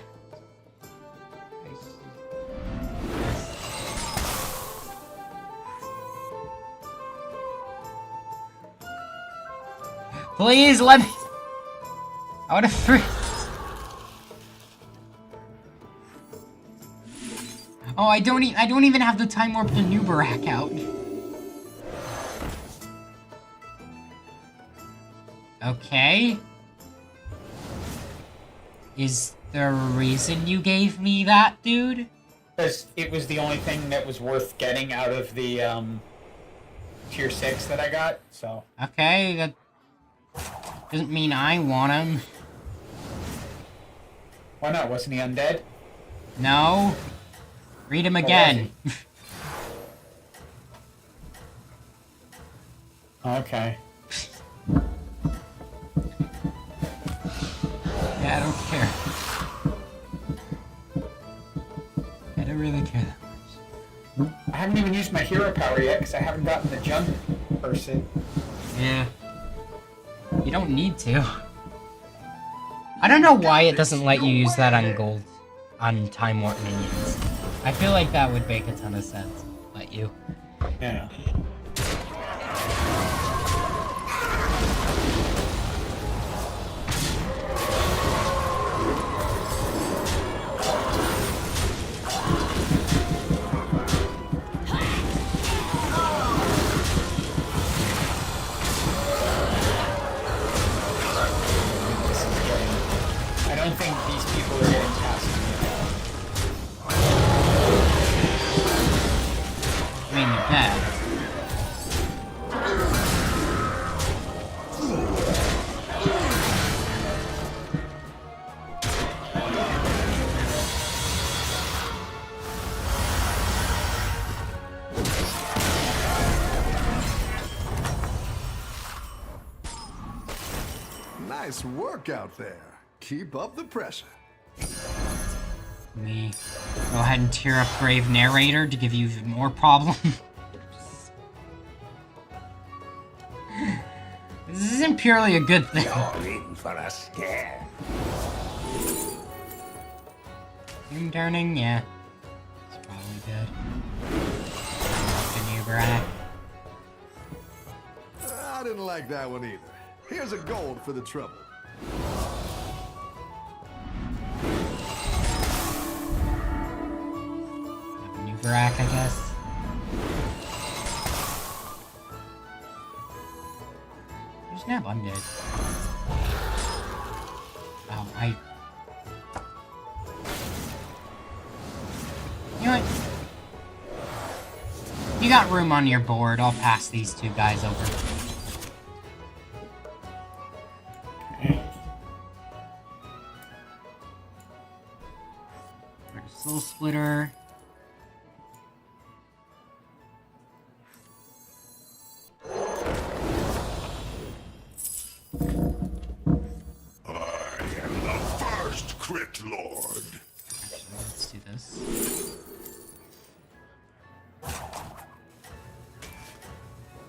Please let me. I wanna free. Oh, I don't even have the time warp to Nubarak out. Okay. Is there a reason you gave me that, dude? Because it was the only thing that was worth getting out of the, tier 6 that I got, so... Okay, that doesn't mean I want him. Why not? Wasn't he undead? No. Read him was again. Okay. Yeah, I don't care. I don't really care that much. I haven't even used my hero power yet, because I haven't gotten the junk person. Yeah. You don't need to. I don't know why it doesn't let you use that on gold, on Time Warp minions. I feel like that would make a ton of sense. Let you. Yeah. I don't think these people are getting past me. I mean, they're dead. Nice work out there. Keep up the pressure. Let me go ahead and tear up Brave Narrator to give you even more problem. This isn't purely a good thing. You're in for a scare. Moon turning, yeah. It's probably good. Can you, Brad? I'd didn't like that one either. Here's a gold for the trouble. New rack, I guess. There's no I'm dead. Oh, You know what? You got room on your board. I'll pass these two guys over. Where's Soul Splitter? I am the first Crit Lord. Actually, let's do this.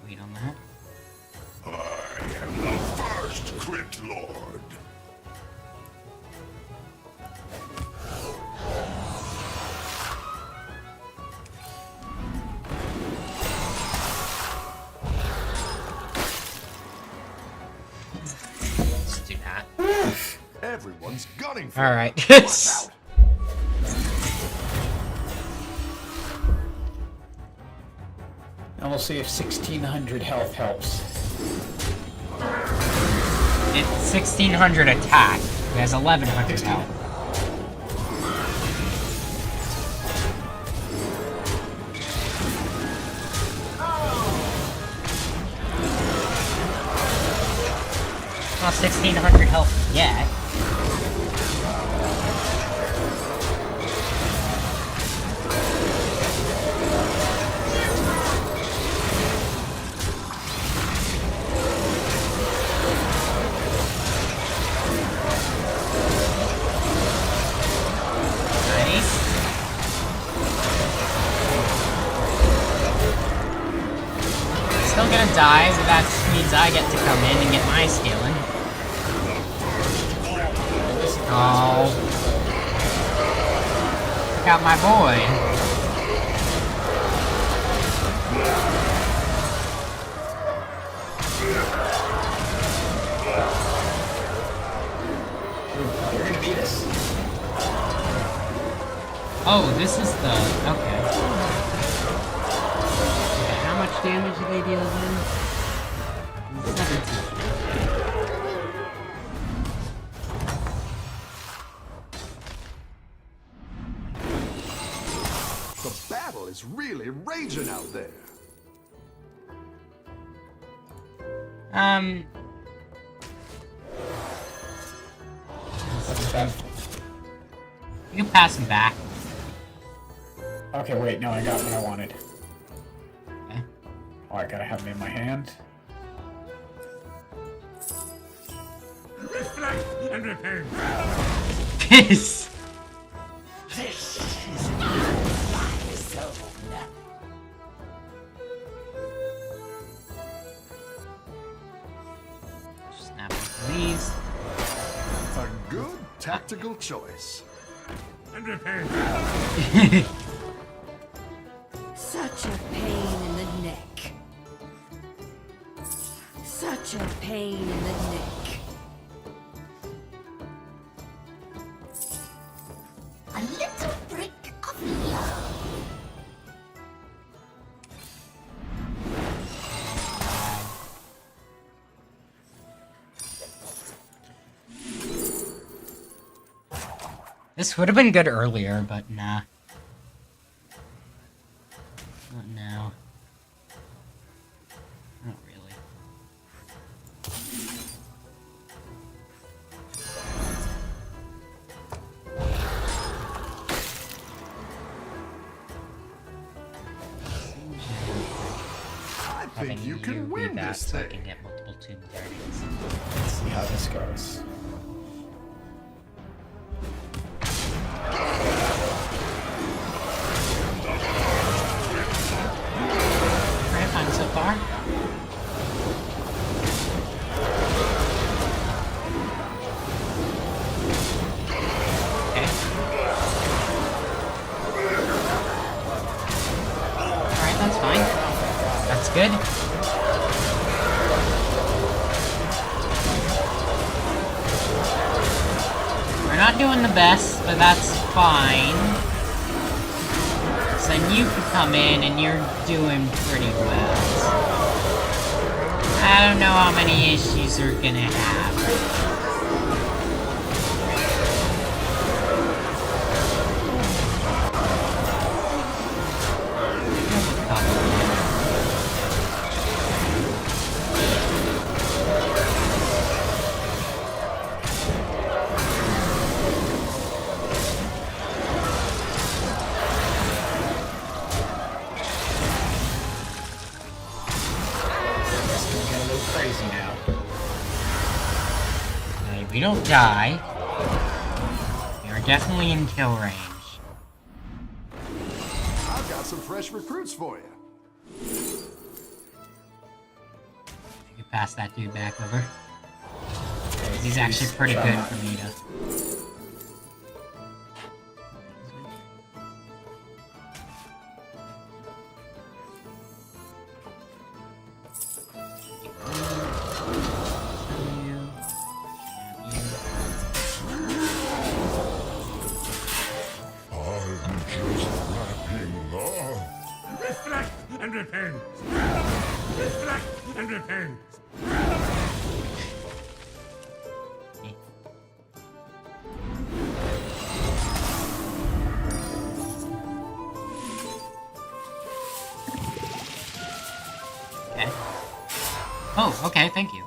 Wait on that. I am the first Crit Lord. Let's do that. Everyone's gunning for Alright. And we'll see if 1600 health helps. It's 1600 attack. It has 1100 health. Not 1600 health yet. Nice. Still gonna die, but that means I get to come in and get my scaling. Oh. Got my boy. You're gonna beat us. Oh, this is the... okay. Okay, how much damage do they deal then? 17. The battle is really raging out there. You can pass him back. Okay, wait, no, I got what I wanted. Okay. Oh, I gotta have him in my hand. Reflect and repent. Piss! This is my zone. Snap these. A good tactical choice. And repent. Such a pain in the neck. Such a pain in the neck. A little brick of love. This would have been good earlier, but nah. Not now. Not really. I Having think you do can win that this so I thing. can get multiple tomb guardians. Let's see how this goes. Alright, fine so far. Okay. Alright, that's fine. That's good. not doing the best, but that's fine. So then you can come in and you're doing pretty well. I don't know how many issues we're gonna have. Crazy now. If we don't die, we are definitely in kill range. I've got some fresh recruits for you. I can pass that dude back over. He's actually pretty good for me to. I'm just wrapping up. Reflect and repent. Reflect and repent. Okay. Oh, okay, thank you.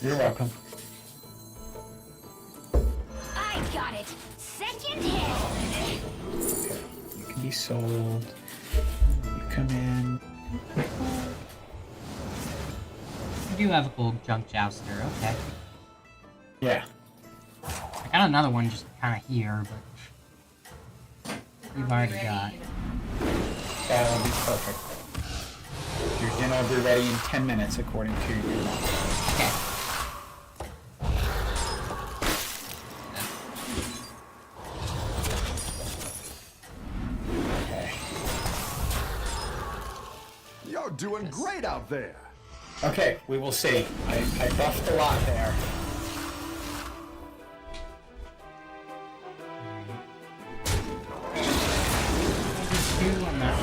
You're welcome. I got it. Second hand. You can be sold. You come in. You do have a cool junk jouster, okay. Yeah. I got another one just kind of here, but you've already got. That'll be perfect. Your dinner will be ready in 10 minutes, according to your mom. Okay. Okay. You're doing great out there. Okay, we will see. I buffed a lot there. Two on that.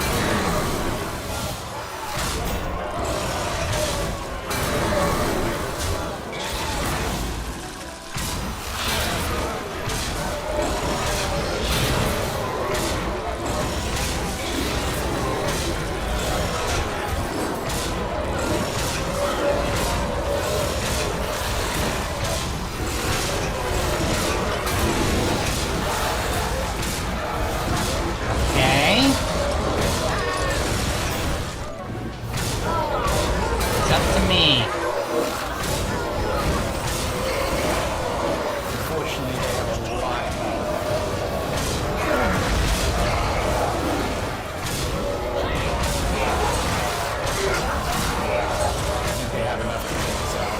Okay. It's up to me. Unfortunately, they have a lot I think they have enough to get this out.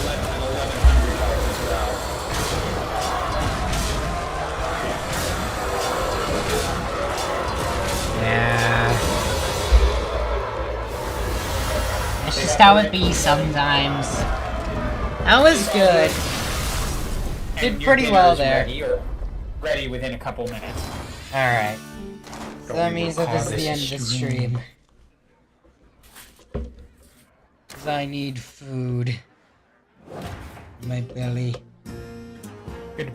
1100 health as well. Yeah. That's just how it be sometimes. That was good. Did And your pretty dinner well is there. ready within a couple minutes. Alright. So that means that this is This the end of the stream. 'Cause I need food. My belly. Goodbye.